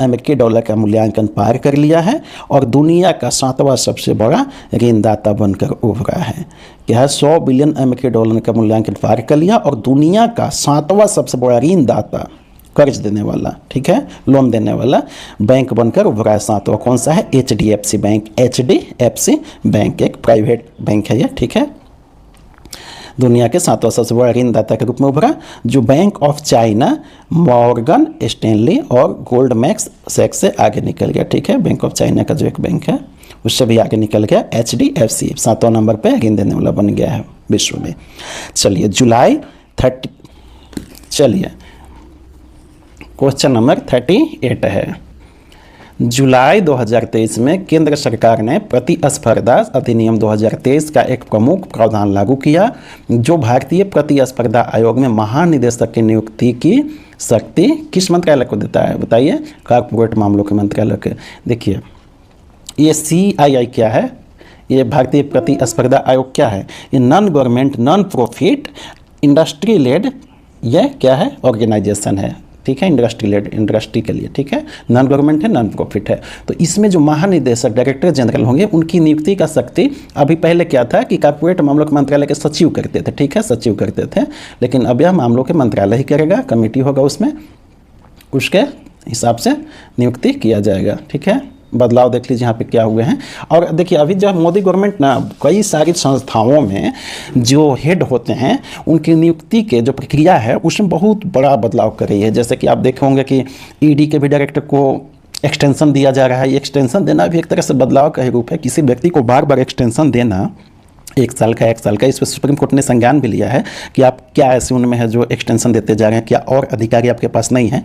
[SPEAKER 1] का मूल्यांकन पार कर लिया है और दुनिया का 7वां सबसे बड़ा ऋणदाता बनकर उभरा है। क्या है? $100 बिलियन का मूल्यांकन पार कर लिया और दुनिया का 7वां सबसे बड़ा ऋणदाता, कर्ज देने वाला, ठीक है, लोन देने वाला बैंक बनकर उभरा है। 7वां कौन सा है? HDFC bank. HDFC बैंक एक प्राइवेट बैंक है ये, ठीक है। दुनिया के 7वां सबसे बड़ा ऋणदाता के रूप में उभरा, जो bank of China, Morgan Stanley और गोल्डमैन सैक्स से आगे निकल गया। ठीक है, बैंक ऑफ चाइना का जो एक बैंक है उससे भी आगे निकल गया। HDFC 7वां नंबर पे ऋण देने वाला बन गया है विश्व में। चलिए चलिए क्वेश्चन नंबर 38 है। जुलाई 2023 में केंद्र सरकार ने प्रतिस्पर्धा अधिनियम 2023 का एक प्रमुख प्रावधान लागू किया, जो भारतीय प्रतिस्पर्धा आयोग में महानिदेशक की नियुक्ति की शक्ति किस मंत्रालय को देता है? बताइए। कॉर्पोरेट मामलों के मंत्रालय के। देखिए ये CII क्या है? ये भारतीय प्रतिस्पर्धा आयोग क्या है? ये non government non profit industry led ये क्या है? ऑर्गेनाइजेशन है। ठीक है, इंडस्ट्री लेड, इंडस्ट्री के लिए। ठीक है, नॉन गवर्नमेंट है, नॉन प्रॉफिट है। तो इसमें जो महानिदेशक डायरेक्टर जनरल होंगे उनकी नियुक्ति का शक्ति अभी पहले क्या था कि कॉर्पोरेट मामलों के मंत्रालय के सचिव करते थे। ठीक है, सचिव करते थे, लेकिन अब यह मामलों के मंत्रालय ही करेगा, कमेटी होगा उसमें, उसके हिसाब से नियुक्ति किया जाएगा। ठीक है, बदलाव देख लीजिए यहाँ पे क्या हुए हैं। और देखिए अभी जब मोदी गवर्नमेंट ना कई सारी संस्थाओं में जो हेड होते हैं उनकी नियुक्ति के जो प्रक्रिया है उसमें बहुत बड़ा बदलाव कर रही है। जैसे कि आप देखे होंगे कि ED के भी डायरेक्टर को एक्सटेंशन दिया जा रहा है। ये एक्सटेंशन देना भी एक तरह से बदलाव का ही रूप है। किसी व्यक्ति को बार बार एक्सटेंशन देना, 1 साल का इस पर सुप्रीम कोर्ट ने संज्ञान भी लिया है कि आप क्या ऐसे उनमें है जो एक्सटेंशन देते जा रहे हैं, क्या और अधिकारी आपके पास नहीं है?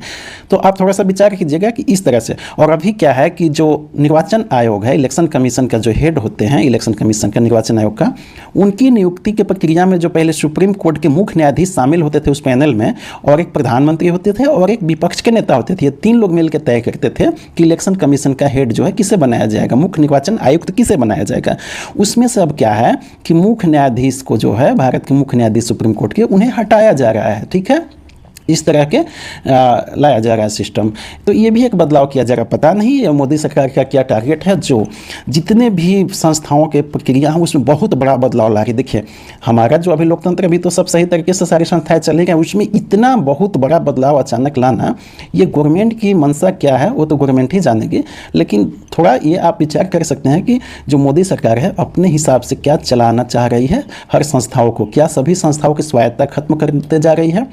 [SPEAKER 1] तो आप थोड़ा सा विचार कीजिएगा कि इस तरह से। और अभी क्या है कि जो निर्वाचन आयोग है, इलेक्शन कमीशन का जो हेड होते हैं, इलेक्शन कमीशन का, निर्वाचन आयोग का, उनकी नियुक्ति की प्रक्रिया में जो पहले सुप्रीम कोर्ट के मुख्य न्यायाधीश शामिल होते थे उस पैनल में, और एक प्रधानमंत्री होते थे और एक विपक्ष के नेता होते थे, ये 3 लोग मिलकर तय करते थे कि इलेक्शन कमीशन का हेड जो है किसे बनाया जाएगा, मुख्य निर्वाचन आयुक्त किसे बनाया जाएगा। उसमें से अब क्या है कि मुख्य न्यायाधीश को जो है, भारत के मुख्य न्यायाधीश सुप्रीम कोर्ट के, उन्हें हटाया जा रहा है। ठीक है, इस तरह के लाया जा रहा है सिस्टम। तो ये भी एक बदलाव किया जा रहा है। पता नहीं ये मोदी सरकार का क्या टारगेट है, जो जितने भी संस्थाओं के प्रक्रिया हैं उसमें बहुत बड़ा बदलाव ला रही। देखिए हमारा जो अभी लोकतंत्र अभी तो सब सही तरीके से सारी संस्थाएं चल रही हैं, उसमें इतना बहुत बड़ा बदलाव अचानक लाना, ये गवर्नमेंट की मंशा क्या है वो तो गवर्नमेंट ही जानेगी। लेकिन थोड़ा ये आप विचार कर सकते हैं कि जो मोदी सरकार है अपने हिसाब से क्या चलाना चाह रही है हर संस्थाओं को। क्या सभी संस्थाओं की स्वायत्तता खत्म करते जा रही है?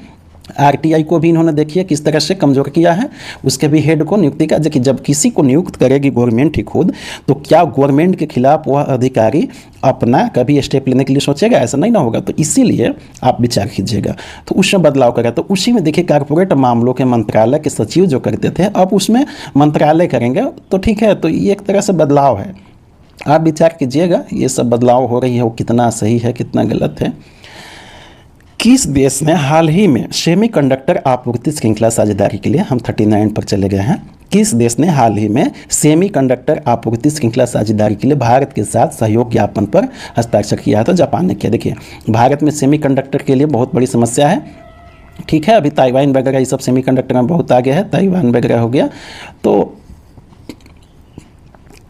[SPEAKER 1] RTI को भी इन्होंने देखिए किस तरह से कमज़ोर किया है, उसके भी हेड को नियुक्ति का। देखिए जब किसी को नियुक्त करेगी गवर्नमेंट ही खुद, तो क्या गवर्नमेंट के खिलाफ वह अधिकारी अपना कभी स्टेप लेने के लिए सोचेगा? ऐसा नहीं ना होगा। तो इसीलिए आप विचार कीजिएगा। तो उसमें बदलाव करेगा। तो उसी में देखिए कॉर्पोरेट मामलों के मंत्रालय के सचिव जो करते थे अब उसमें मंत्रालय करेंगे। तो ठीक है, तो ये एक तरह से बदलाव है। आप विचार कीजिएगा ये सब बदलाव हो रही है वो कितना सही है कितना गलत है। किस देश ने हाल ही में सेमीकंडक्टर आपूर्ति श्रृंखला साझेदारी के लिए, हम 39 पर चले गए हैं, किस देश ने हाल ही में सेमीकंडक्टर आपूर्ति श्रृंखला साझेदारी के लिए भारत के साथ सहयोग ज्ञापन पर हस्ताक्षर किया है? तो जापान ने किया। देखिए भारत में सेमीकंडक्टर के लिए बहुत बड़ी समस्या है। ठीक है, अभी ताइवान वगैरह ये सब सेमीकंडक्टर में बहुत आगे है, ताइवान वगैरह हो गया, तो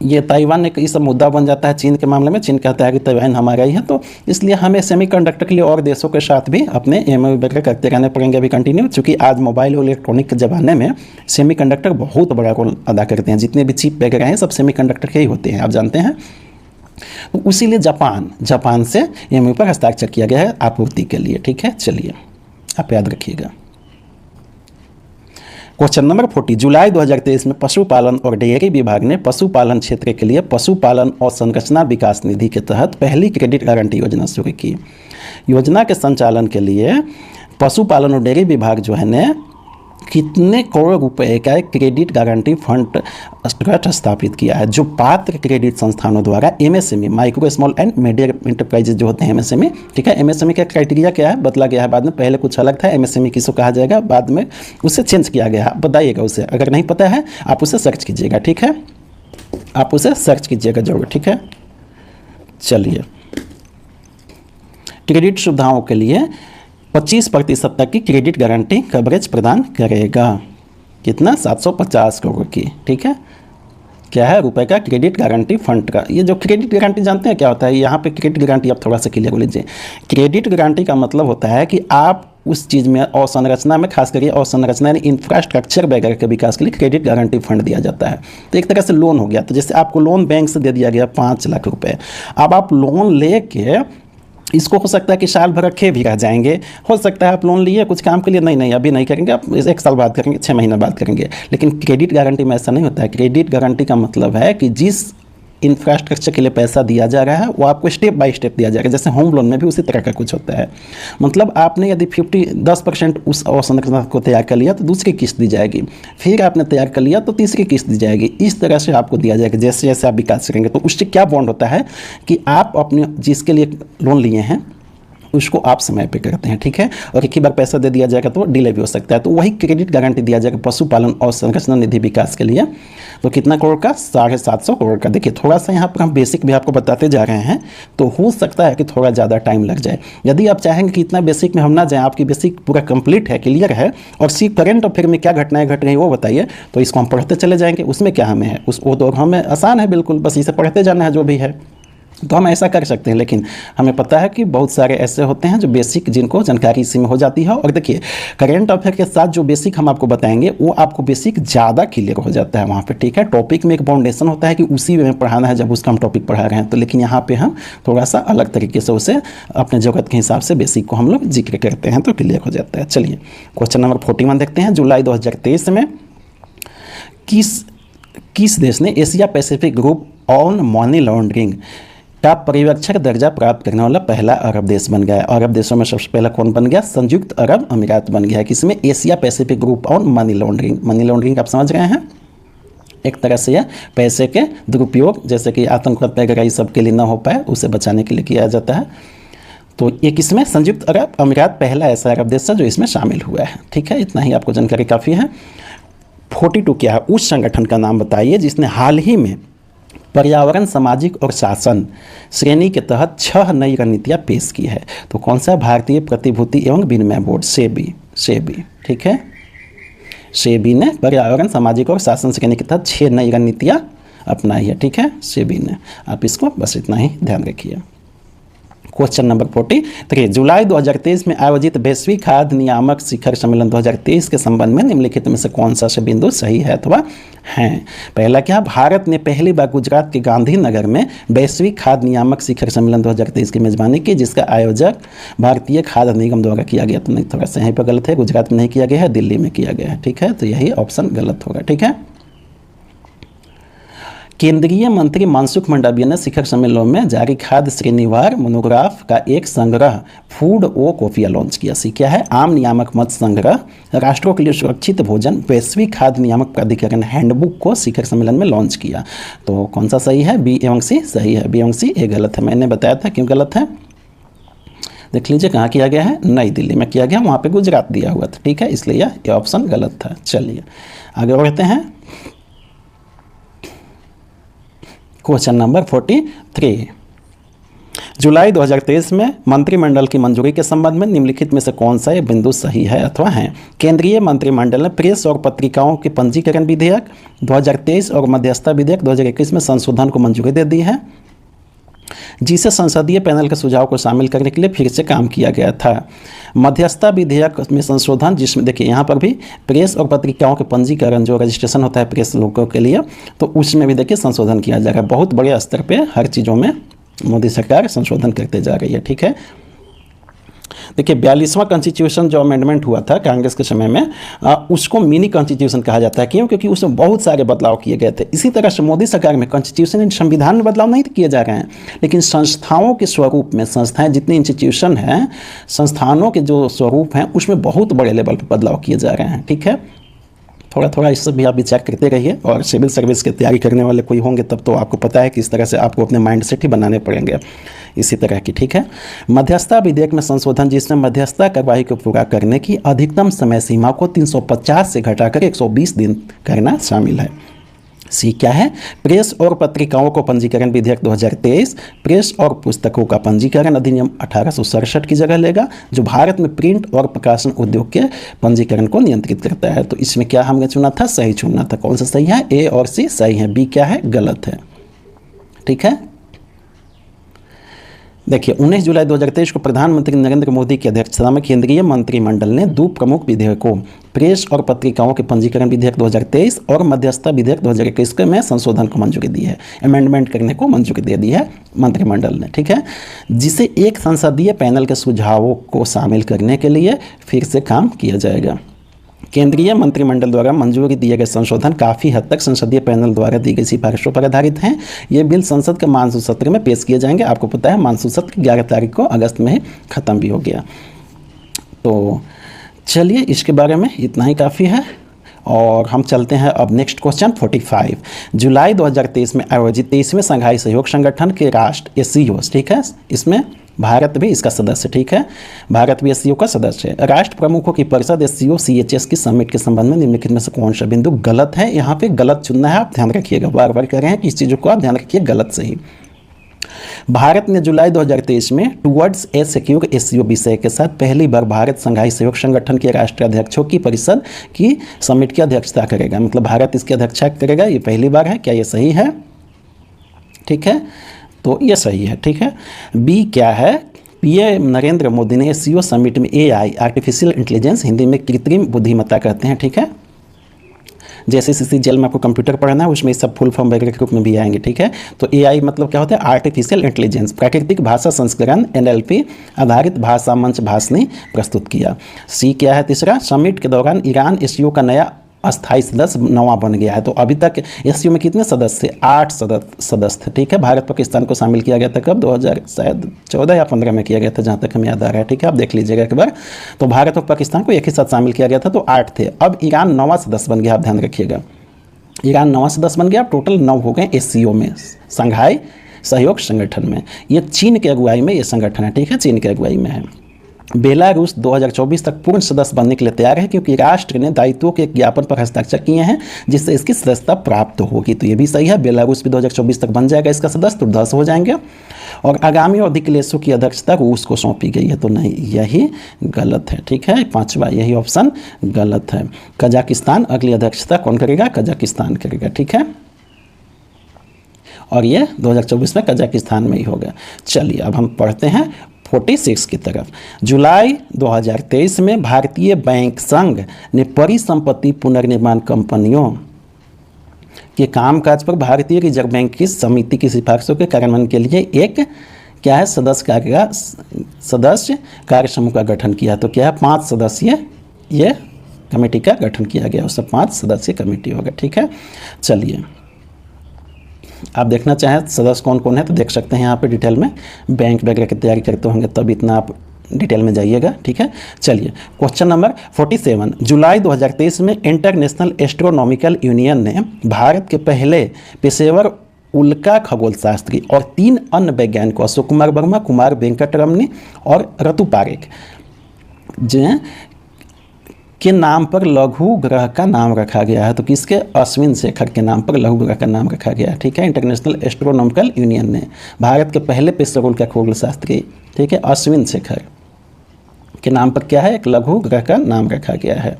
[SPEAKER 1] ये ताइवान एक ये सब मुद्दा बन जाता है चीन के मामले में। चीन कहता है कि ताइवान हमारा ही है, तो इसलिए हमें सेमीकंडक्टर के लिए और देशों के साथ भी अपने MOU वगैरह करते रहने पड़ेंगे अभी कंटिन्यू, क्योंकि आज मोबाइल और इलेक्ट्रॉनिक के ज़माने में सेमीकंडक्टर बहुत बड़ा रोल अदा करते हैं। जितने भी चिप वगैरह हैं सब सेमीकंडक्टर के ही होते हैं, आप जानते हैं। तो इसीलिए जापान से MOU पर हस्ताक्षर किया गया है आपूर्ति के लिए। ठीक है, चलिए आप याद रखिएगा। क्वेश्चन नंबर 40, जुलाई 2023 में पशुपालन और डेयरी विभाग ने पशुपालन क्षेत्र के लिए पशुपालन और संरचना विकास निधि के तहत पहली क्रेडिट गारंटी योजना शुरू की। योजना के संचालन के लिए पशुपालन और डेयरी विभाग जो है ने कितने करोड़ रुपए का एक क्रेडिट गारंटी फंड स्थापित किया है, जो पात्र क्रेडिट संस्थानों द्वारा MSME, micro small and medium enterprises जो होते हैं MSME। ठीक है, MSME का क्राइटेरिया क्या है बदला गया है बाद में, पहले कुछ अलग था, MSME किसको कहा जाएगा बाद में उसे चेंज किया गया है। बताइएगा उसे, अगर नहीं पता है आप उसे सर्च कीजिएगा। ठीक है, आप उसे सर्च कीजिएगा जरूर। ठीक है, चलिए क्रेडिट सुविधाओं के लिए 25% तक की क्रेडिट गारंटी कवरेज प्रदान करेगा। कितना? 750 करोड़ की। ठीक है, क्या है? रुपए का क्रेडिट गारंटी फंड का। ये जो क्रेडिट गारंटी जानते हैं क्या होता है? यहाँ पे क्रेडिट गारंटी आप थोड़ा सा क्लियर कर लीजिए। क्रेडिट गारंटी का मतलब होता है कि आप उस चीज़ में अवसंरचना में, खास करके अवसंरचना यानी इंफ्रास्ट्रक्चर वगैरह के विकास के लिए क्रेडिट गारंटी फंड दिया जाता है। तो एक तरह से लोन हो गया। तो जैसे आपको लोन बैंक से दे दिया गया 5 लाख रुपए, अब आप लोन ले के इसको हो सकता है कि साल भर रखे भी रह जाएंगे, हो सकता है आप लोन लिए कुछ काम के लिए, नहीं नहीं अभी नहीं करेंगे, आप 1 साल बाद करेंगे, 6 महीने बाद करेंगे। लेकिन क्रेडिट गारंटी में ऐसा नहीं होता है। क्रेडिट गारंटी का मतलब है कि जिस इंफ्रास्ट्रक्चर के लिए पैसा दिया जा रहा है वो आपको स्टेप बाय स्टेप दिया जाएगा। जैसे होम लोन में भी उसी तरह का कुछ होता है। मतलब आपने यदि 10% उस अवसंरचना को तैयार कर लिया तो दूसरी किस्त दी जाएगी, फिर आपने तैयार कर लिया तो तीसरी किस्त दी जाएगी। इस तरह से आपको दिया जाएगा जैसे जैसे आप विकास करेंगे। तो उससे क्या बॉन्ड होता है कि आप अपने जिसके लिए लोन लिए हैं उसको आप समय पे करते हैं, ठीक है। और एक ही बार पैसा दे दिया जाएगा तो डिले भी हो सकता है। तो वही क्रेडिट गारंटी दिया जाएगा पशुपालन और संरचना निधि विकास के लिए। तो कितना करोड़ का? 750 करोड़ का। देखिए थोड़ा सा यहाँ पर हम बेसिक भी आपको बताते जा रहे हैं, तो हो सकता है कि थोड़ा ज़्यादा टाइम लग जाए। यदि आप चाहेंगे कि इतना बेसिक में हम ना जाएँ, आपकी बेसिक पूरा कंप्लीट है, क्लियर है, और करंट अफेयर में क्या घटनाएं घट रही हैं वो बताइए, तो इसको हम पढ़ते चले जाएंगे। उसमें क्या हमें है, वो तो हमें आसान है बिल्कुल, बस इसे पढ़ते जाना है जो भी है। तो हम ऐसा कर सकते हैं। लेकिन हमें पता है कि बहुत सारे ऐसे होते हैं जो बेसिक, जिनको जानकारी इसी में हो जाती है। और देखिए करेंट अफेयर के साथ जो बेसिक हम आपको बताएंगे वो आपको बेसिक ज़्यादा क्लियर हो जाता है वहाँ पे, ठीक है। टॉपिक में एक फाउंडेशन होता है कि उसी में पढ़ाना है जब उसका हम टॉपिक पढ़ा रहे हैं। तो लेकिन यहाँ पे हम थोड़ा सा अलग तरीके से उसे अपने जरूरत के हिसाब से बेसिक को हम लोग जिक्र करते हैं, तो क्लियर हो जाता है। चलिए क्वेश्चन नंबर 41 देखते हैं। जुलाई 2023 में किस देश ने Asia Pacific group on money laundering का पर्यवेक्षक दर्जा प्राप्त करने वाला पहला अरब देश बन गया है? अरब देशों में सबसे पहला कौन बन गया? संयुक्त अरब अमीरात बन गया है। किसमें? Asia Pacific group on money laundering. Money laundering आप समझ रहे हैं, एक तरह से यह पैसे के दुरुपयोग, जैसे कि आतंकवाद वगैरह ये सब के लिए ना हो पाए उसे बचाने के लिए किया जाता है। तो ये किसमें? संयुक्त अरब अमीरात पहला ऐसा अरब देश है जो इसमें शामिल हुआ है, ठीक है। इतना ही आपको जानकारी काफ़ी है। 42 क्या है? उस संगठन का नाम बताइए जिसने हाल ही में पर्यावरण, सामाजिक और शासन श्रेणी के तहत 6 नई रणनीतियाँ पेश की है। तो कौन सा? भारतीय प्रतिभूति एवं विनिमय बोर्ड, सेबी, ठीक है। सेबी ने पर्यावरण, सामाजिक और शासन श्रेणी के तहत 6 नई रणनीतियाँ अपनाई है, ठीक है, सेबी ने। आप इसको बस इतना ही ध्यान रखिए। क्वेश्चन नंबर 43, जुलाई 2023 में आयोजित वैश्विक खाद्य नियामक शिखर सम्मेलन 2023 के संबंध में निम्नलिखित में से कौन सा से बिंदु सही है अथवा है? पहला क्या? भारत ने पहली बार गुजरात के गांधीनगर में वैश्विक खाद्य नियामक शिखर सम्मेलन 2023 की मेजबानी की, जिसका आयोजक भारतीय खाद्य निगम द्वारा किया गया। तो नहीं, थोड़ा सा यहीं पर गलत है, गुजरात में नहीं किया गया है, दिल्ली में किया गया है, ठीक है। तो यही ऑप्शन गलत होगा, ठीक है। केंद्रीय मंत्री मनसुख मंडाविया ने शिखर सम्मेलन में जारी खाद्य श्रेणीवार मोनोग्राफ का एक संग्रह फूड ओ कोफिया लॉन्च किया। सी क्या है? आम नियामक मत संग्रह, राष्ट्रों के लिए सुरक्षित भोजन, वैश्विक खाद्य नियामक प्राधिकरण हैंडबुक को शिखर सम्मेलन में लॉन्च किया। तो कौन सा सही है? बी एवं सी सही है, बी एवं सी ये गलत है। मैंने बताया था क्यों गलत है, देख लीजिए कहाँ किया गया है, नई दिल्ली में किया गया, वहाँ पे गुजरात दिया हुआ था, ठीक है, इसलिए यह ऑप्शन गलत था। चलिए आगे बढ़ते हैं। क्वेश्चन नंबर 43, जुलाई 2023 में मंत्रिमंडल की मंजूरी के संबंध में निम्नलिखित में से कौन सा ये बिंदु सही है अथवा है? केंद्रीय मंत्रिमंडल ने प्रेस और पत्रिकाओं के पंजीकरण विधेयक 2023 और मध्यस्थता विधेयक 2021 में संशोधन को मंजूरी दे दी है, जिसे संसदीय पैनल के सुझाव को शामिल करने के लिए फिर से काम किया गया था। मध्यस्थता विधेयक में संशोधन, जिसमें देखिए यहाँ पर भी प्रेस और पत्रिकाओं के पंजीकरण जो रजिस्ट्रेशन होता है प्रेस लोगों के लिए, तो उसमें भी देखिए संशोधन किया जा रहा है। बहुत बड़े स्तर पे हर चीज़ों में मोदी सरकार संशोधन करते जा रही है, ठीक है। देखिए 42वां कॉन्स्टिट्यूशन जो अमेंडमेंट हुआ था कांग्रेस के समय में, उसको मिनी कॉन्स्टिट्यूशन कहा जाता है। क्यों? क्योंकि उसमें बहुत सारे बदलाव किए गए थे। इसी तरह से मोदी सरकार में कॉन्स्टिट्यूशन, संविधान में बदलाव नहीं किए जा रहे हैं, लेकिन संस्थाओं के स्वरूप में, संस्थाएं जितनी इंस्टीट्यूशन हैं, संस्थानों के जो स्वरूप हैं उसमें बहुत बड़े लेवल पर बदलाव किए जा रहे हैं, ठीक है। थोड़ा थोड़ा इस सब भी आप विचार करते रहिए। और सिविल सर्विस की तैयारी करने वाले कोई होंगे तब तो आपको पता है कि इस तरह से आपको अपने माइंड सेट ही बनाने पड़ेंगे इसी तरह की, ठीक है। मध्यस्थता विधेयक में संशोधन, जिसमें मध्यस्थता कार्यवाही को पूरा करने की अधिकतम समय सीमा को 350 से घटाकर 120 दिन करना शामिल है। सी क्या है? प्रेस और पत्रिकाओं को पंजीकरण विधेयक 2023 प्रेस और पुस्तकों का पंजीकरण अधिनियम 1867 की जगह लेगा, जो भारत में प्रिंट और प्रकाशन उद्योग के पंजीकरण को नियंत्रित करता है। तो इसमें क्या हमने चुना था? सही चुना था। कौन सा सही है? ए और सी सही है, बी क्या है? गलत है, ठीक है। देखिए 19 जुलाई 2023 को प्रधानमंत्री नरेंद्र मोदी की अध्यक्षता में केंद्रीय मंत्रिमंडल ने 2 प्रमुख विधेयकों, प्रेस और पत्रिकाओं के पंजीकरण विधेयक 2023 और मध्यस्थता विधेयक 2021 में संशोधन को मंजूरी दी है, अमेंडमेंट करने को मंजूरी दे दी है मंत्रिमंडल ने, ठीक है, जिसे एक संसदीय पैनल के सुझावों को शामिल करने के लिए फिर से काम किया जाएगा। केंद्रीय मंत्रिमंडल द्वारा मंजूरी दिए गए संशोधन काफ़ी हद तक संसदीय पैनल द्वारा दी गई सिफारिशों पर आधारित हैं। ये बिल संसद के मानसून सत्र में पेश किए जाएंगे। आपको पता है मानसून सत्र 11 तारीख को अगस्त में ही ख़त्म भी हो गया। तो चलिए इसके बारे में इतना ही काफ़ी है और हम चलते हैं अब नेक्स्ट क्वेश्चन 45। जुलाई 2023 में आयोजित 23वें संघाई सहयोग संगठन के राष्ट्र SCO, ठीक है, इसमें भारत भी इसका सदस्य, ठीक है, भारत भी SCO का सदस्य है। राष्ट्र प्रमुखों की परिषद SCO CHS की समिट के संबंध में निम्नलिखित में से कौन सा बिंदु गलत है? यहाँ पे गलत चुनना है, आप ध्यान रखिएगा, बार बार कह रहे हैं कि इस चीज़ों को आप ध्यान रखिए, गलत सही। भारत ने जुलाई 2023 में टुवर्ड्स ए सिक्योर SCO विषय के साथ पहली बार भारत संघाई सहयोग संगठन के राष्ट्राध्यक्षों की परिषद की समिट की अध्यक्षता करेगा, मतलब भारत इसकी अध्यक्षता करेगा, ये पहली बार है। क्या ये सही है? ठीक है, तो ये सही है, ठीक है। बी क्या है? PM नरेंद्र मोदी ने SCO समिट में AI आर्टिफिशियल इंटेलिजेंस, हिंदी में कृत्रिम बुद्धिमत्ता कहते हैं, ठीक है, जैसे CCGL में आपको कंप्यूटर पढ़ना है उसमें सब फुल फॉर्म वगैरह के रूप में भी आएंगे, ठीक है। तो AI मतलब क्या होता है? आर्टिफिशियल इंटेलिजेंस, प्राकृतिक भाषा संस्करण NLP आधारित भाषा मंच भाषणी प्रस्तुत किया। सी क्या है? तीसरा, समिट के दौरान ईरान SCO का नया अस्थायी सदस्य नवा बन गया है। तो अभी तक SCO में कितने सदस्य थे? 8 सदस्य थे, ठीक है। भारत पाकिस्तान को शामिल किया गया था कब? 2014 या 15 में किया गया था, जहाँ तक हमें याद आ रहा है, ठीक है, आप देख लीजिएगा एक बार। तो भारत और पाकिस्तान को एक ही साथ शामिल किया गया था, तो 8 थे। अब ईरान नवा सदस्य बन गया, आप ध्यान रखिएगा, ईरान नवा सदस्य बन गया। टोटल 9 हो गए SCO में, संघाई सहयोग संगठन में। ये चीन के अगुवाई में ये संगठन है, ठीक है, चीन के अगुवाई में है। बेलारूस 2024 तक पूर्ण सदस्य बनने के लिए तैयार है क्योंकि राष्ट्र ने दायित्वों के ज्ञापन पर हस्ताक्षर किए हैं जिससे इसकी सदस्यता प्राप्त होगी। तो ये भी सही है, बेलारूस भी 2024 तक बन जाएगा इसका सदस्य, तो 10 हो जाएंगे। और आगामी अवधि के लिए इसकी अध्यक्षता रूस को सौंपी गई है, तो नहीं, यही गलत है, ठीक है, 5वां यही ऑप्शन गलत है। कजाकिस्तान अगली अध्यक्षता कौन करेगा? कजाकिस्तान करेगा, ठीक है, और ये 2024 में कजाकिस्तान में ही होगा। चलिए अब हम पढ़ते हैं 46 की तरफ। जुलाई 2023 में भारतीय बैंक संघ ने परिसंपत्ति पुनर्निर्माण कंपनियों के कामकाज पर भारतीय रिजर्व बैंक की समिति की सिफारिशों के कार्यान्वयन के लिए एक क्या है? सदस्य कार्य समूह का गठन किया। तो क्या है? 5 सदस्यीय ये कमेटी का गठन किया गया, उससे 5 सदस्यीय कमेटी होगा, ठीक है। चलिए आप देखना चाहें सदस्य कौन कौन है तो देख सकते हैं यहाँ पे डिटेल में, बैंक वगैरह की तैयारी करते होंगे तब इतना आप डिटेल में जाइएगा, ठीक है। चलिए क्वेश्चन नंबर 47। जुलाई 2023 में इंटरनेशनल एस्ट्रोनॉमिकल यूनियन ने भारत के पहले पेशेवर उल्का खगोल शास्त्री और 3 अन्य वैज्ञानिकों अशोक कुमार वर्मा, कुमार वेंकटरमणी और ऋतु पारेख के नाम पर लघु ग्रह का नाम रखा गया है। तो किसके? अश्विन शेखर के नाम पर लघु ग्रह का नाम रखा गया है, ठीक है। इंटरनेशनल एस्ट्रोनॉमिकल यूनियन ने भारत के पहले पेशेवर उल्का खगोल शास्त्री, ठीक है, अश्विन शेखर के नाम पर क्या है? एक लघु ग्रह का नाम रखा गया है,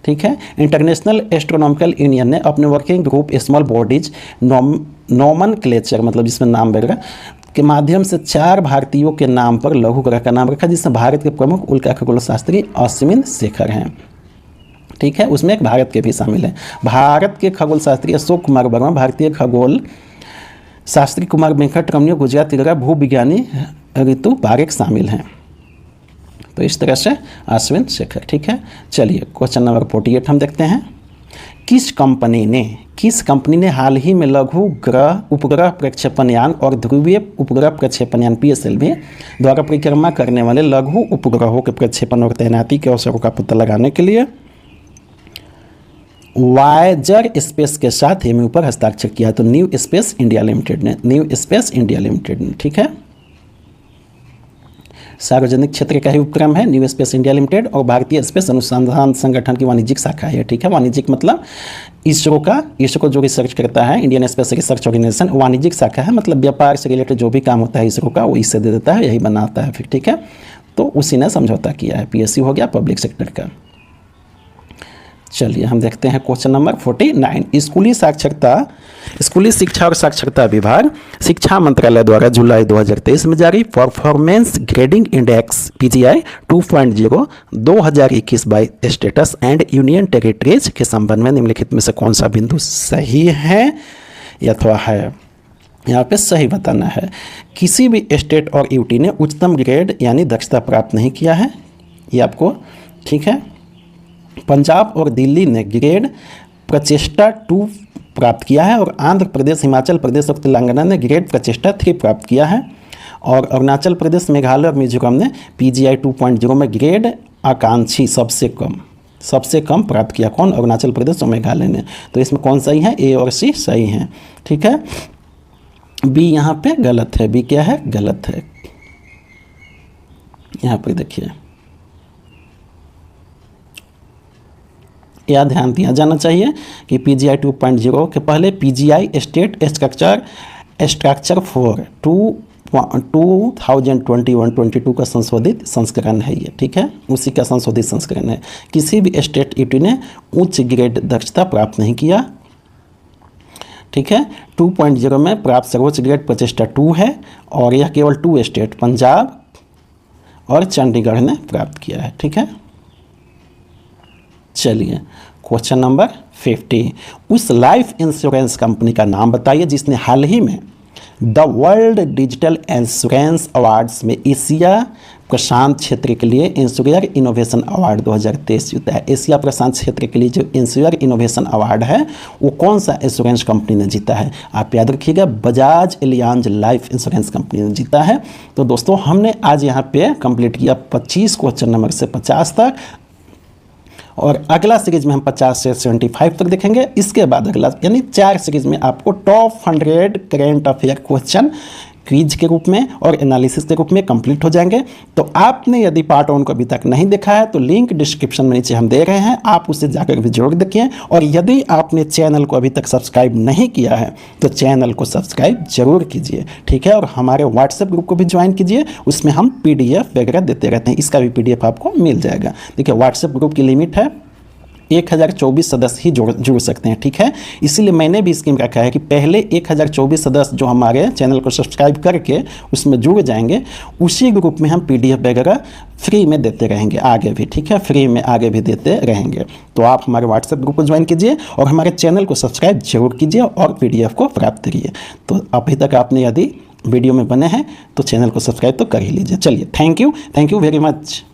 [SPEAKER 1] ठीक है। इंटरनेशनल एस्ट्रोनॉमिकल यूनियन ने अपने working group small bodies nomenclature मतलब जिसमें नाम वगैरह के माध्यम से 4 भारतीयों के नाम पर लघु ग्रह का नाम रखा, जिसमें भारत के प्रमुख उल्का खगोल शास्त्री अश्विन शेखर हैं, ठीक है, उसमें एक भारत के भी शामिल हैं। भारत के खगोल शास्त्री अशोक कुमार वर्मा, भारतीय खगोल शास्त्री कुमार वेंकटरमणी, गुजराती ग्रह भूविज्ञानी ऋतु पारेख शामिल हैं। तो इस तरह से अश्विन शेखर, ठीक है। चलिए क्वेश्चन नंबर 48 हम देखते हैं। किस कंपनी ने हाल ही में लघु ग्रह उपग्रह प्रक्षेपण यान और ध्रुवीय उपग्रह प्रक्षेपण यान PSLV द्वारा परिक्रमा करने वाले लघु उपग्रहों के प्रक्षेपण और तैनाती के अवसरों का पता लगाने के लिए वायेजर स्पेस के साथ MOU पर हस्ताक्षर किया? तो न्यू स्पेस इंडिया लिमिटेड ने, ठीक है। सार्वजनिक क्षेत्र का ही उपक्रम है न्यू स्पेस इंडिया लिमिटेड और भारतीय स्पेस अनुसंधान संगठन की वाणिज्यिक शाखा है, ठीक है। वाणिज्यिक मतलब इसरो जो रिसर्च करता है, इंडियन स्पेस रिसर्च ऑर्गेनाइजेशन, वाणिज्यिक शाखा है, मतलब व्यापार से रिलेटेड जो भी काम होता है इसरो का वो इससे दे देता है, यही बनाता है फिर, ठीक है। तो उसी ने समझौता किया है, PSU हो गया पब्लिक सेक्टर का। चलिए हम देखते हैं क्वेश्चन नंबर 49। स्कूली साक्षरता स्कूली शिक्षा और साक्षरता विभाग शिक्षा मंत्रालय द्वारा जुलाई 2023 में जारी performance grading index PGI 2.0 2021 by states and union territories के संबंध में निम्नलिखित में से कौन सा बिंदु सही है अथवा है। यहाँ पे सही बताना है। किसी भी स्टेट और यूटी ने उच्चतम ग्रेड यानी दक्षता प्राप्त नहीं किया है, ये आपको ठीक है। पंजाब और दिल्ली ने ग्रेड प्रचेष्टा 2 प्राप्त किया है और आंध्र प्रदेश, हिमाचल प्रदेश और तेलंगाना ने ग्रेड प्रचेष्टा 3 प्राप्त किया है। और अरुणाचल प्रदेश, मेघालय और मिजोरम ने PGI 2.0 में ग्रेड आकांक्षी सबसे कम प्राप्त किया। कौन? अरुणाचल प्रदेश और मेघालय ने। तो इसमें कौन सही है? A और C सही हैं, ठीक है। B यहाँ पे गलत है। B क्या है? गलत है। यहाँ पे देखिए, यह ध्यान दिया जाना चाहिए कि PGI 2.0 के पहले PGI स्टेट स्ट्रक्चर फॉर 2021-22 का संशोधित संस्करण है ये, ठीक है। उसी का संशोधित संस्करण है। किसी भी स्टेट यूटी ने उच्च ग्रेड दक्षता प्राप्त नहीं किया, ठीक है। 2.0 में प्राप्त सर्वोच्च ग्रेड प्रचेष्टा 2 है और यह केवल 2 स्टेट पंजाब और चंडीगढ़ ने प्राप्त किया है, ठीक है। चलिए क्वेश्चन नंबर 50, उस लाइफ इंश्योरेंस कंपनी का नाम बताइए जिसने हाल ही में the world digital insurance awards में एशिया प्रशांत क्षेत्र के लिए इंश्योर इनोवेशन अवार्ड 2023 जीता है। एशिया प्रशांत क्षेत्र के लिए जो इंश्योर इनोवेशन अवार्ड है वो कौन सा इंश्योरेंस कंपनी ने जीता है? आप याद रखिएगा, Bajaj Allianz life insurance company ने जीता है। तो दोस्तों हमने आज यहाँ पे कंप्लीट किया 25 क्वेश्चन नंबर से 50 तक, और अगला सीरीज में हम 50 से 75 तक देखेंगे। इसके बाद अगला यानी 4 सीरीज में आपको top 100 current affair question quiz के रूप में और एनालिसिस के रूप में कंप्लीट हो जाएंगे। तो आपने यदि पार्ट 1 को अभी तक नहीं देखा है तो लिंक डिस्क्रिप्शन में नीचे हम दे रहे हैं, आप उसे जाकर भी जरूर देखिए। और यदि आपने चैनल को अभी तक सब्सक्राइब नहीं किया है तो चैनल को सब्सक्राइब जरूर कीजिए, ठीक है। और हमारे व्हाट्सएप ग्रुप को भी ज्वाइन कीजिए, उसमें हम PDF वगैरह देते रहते हैं, इसका भी PDF आपको मिल जाएगा। देखिए व्हाट्सएप ग्रुप की लिमिट है 1024 सदस्य ही जुड़ सकते हैं, ठीक है। इसीलिए मैंने भी स्कीम रखा है कि पहले 1024 सदस्य जो हमारे चैनल को सब्सक्राइब करके उसमें जुड़ जाएंगे, उसी ग्रुप में हम PDF वगैरह फ्री में देते रहेंगे आगे भी, ठीक है। फ्री में आगे भी देते रहेंगे। तो आप हमारे व्हाट्सएप ग्रुप को ज्वाइन कीजिए और हमारे चैनल को सब्सक्राइब जरूर कीजिए और PDF को प्राप्त करिए। तो अभी तक आपने यदि वीडियो में बने हैं तो चैनल को सब्सक्राइब तो कर ही लीजिए। चलिए थैंक यू वेरी मच।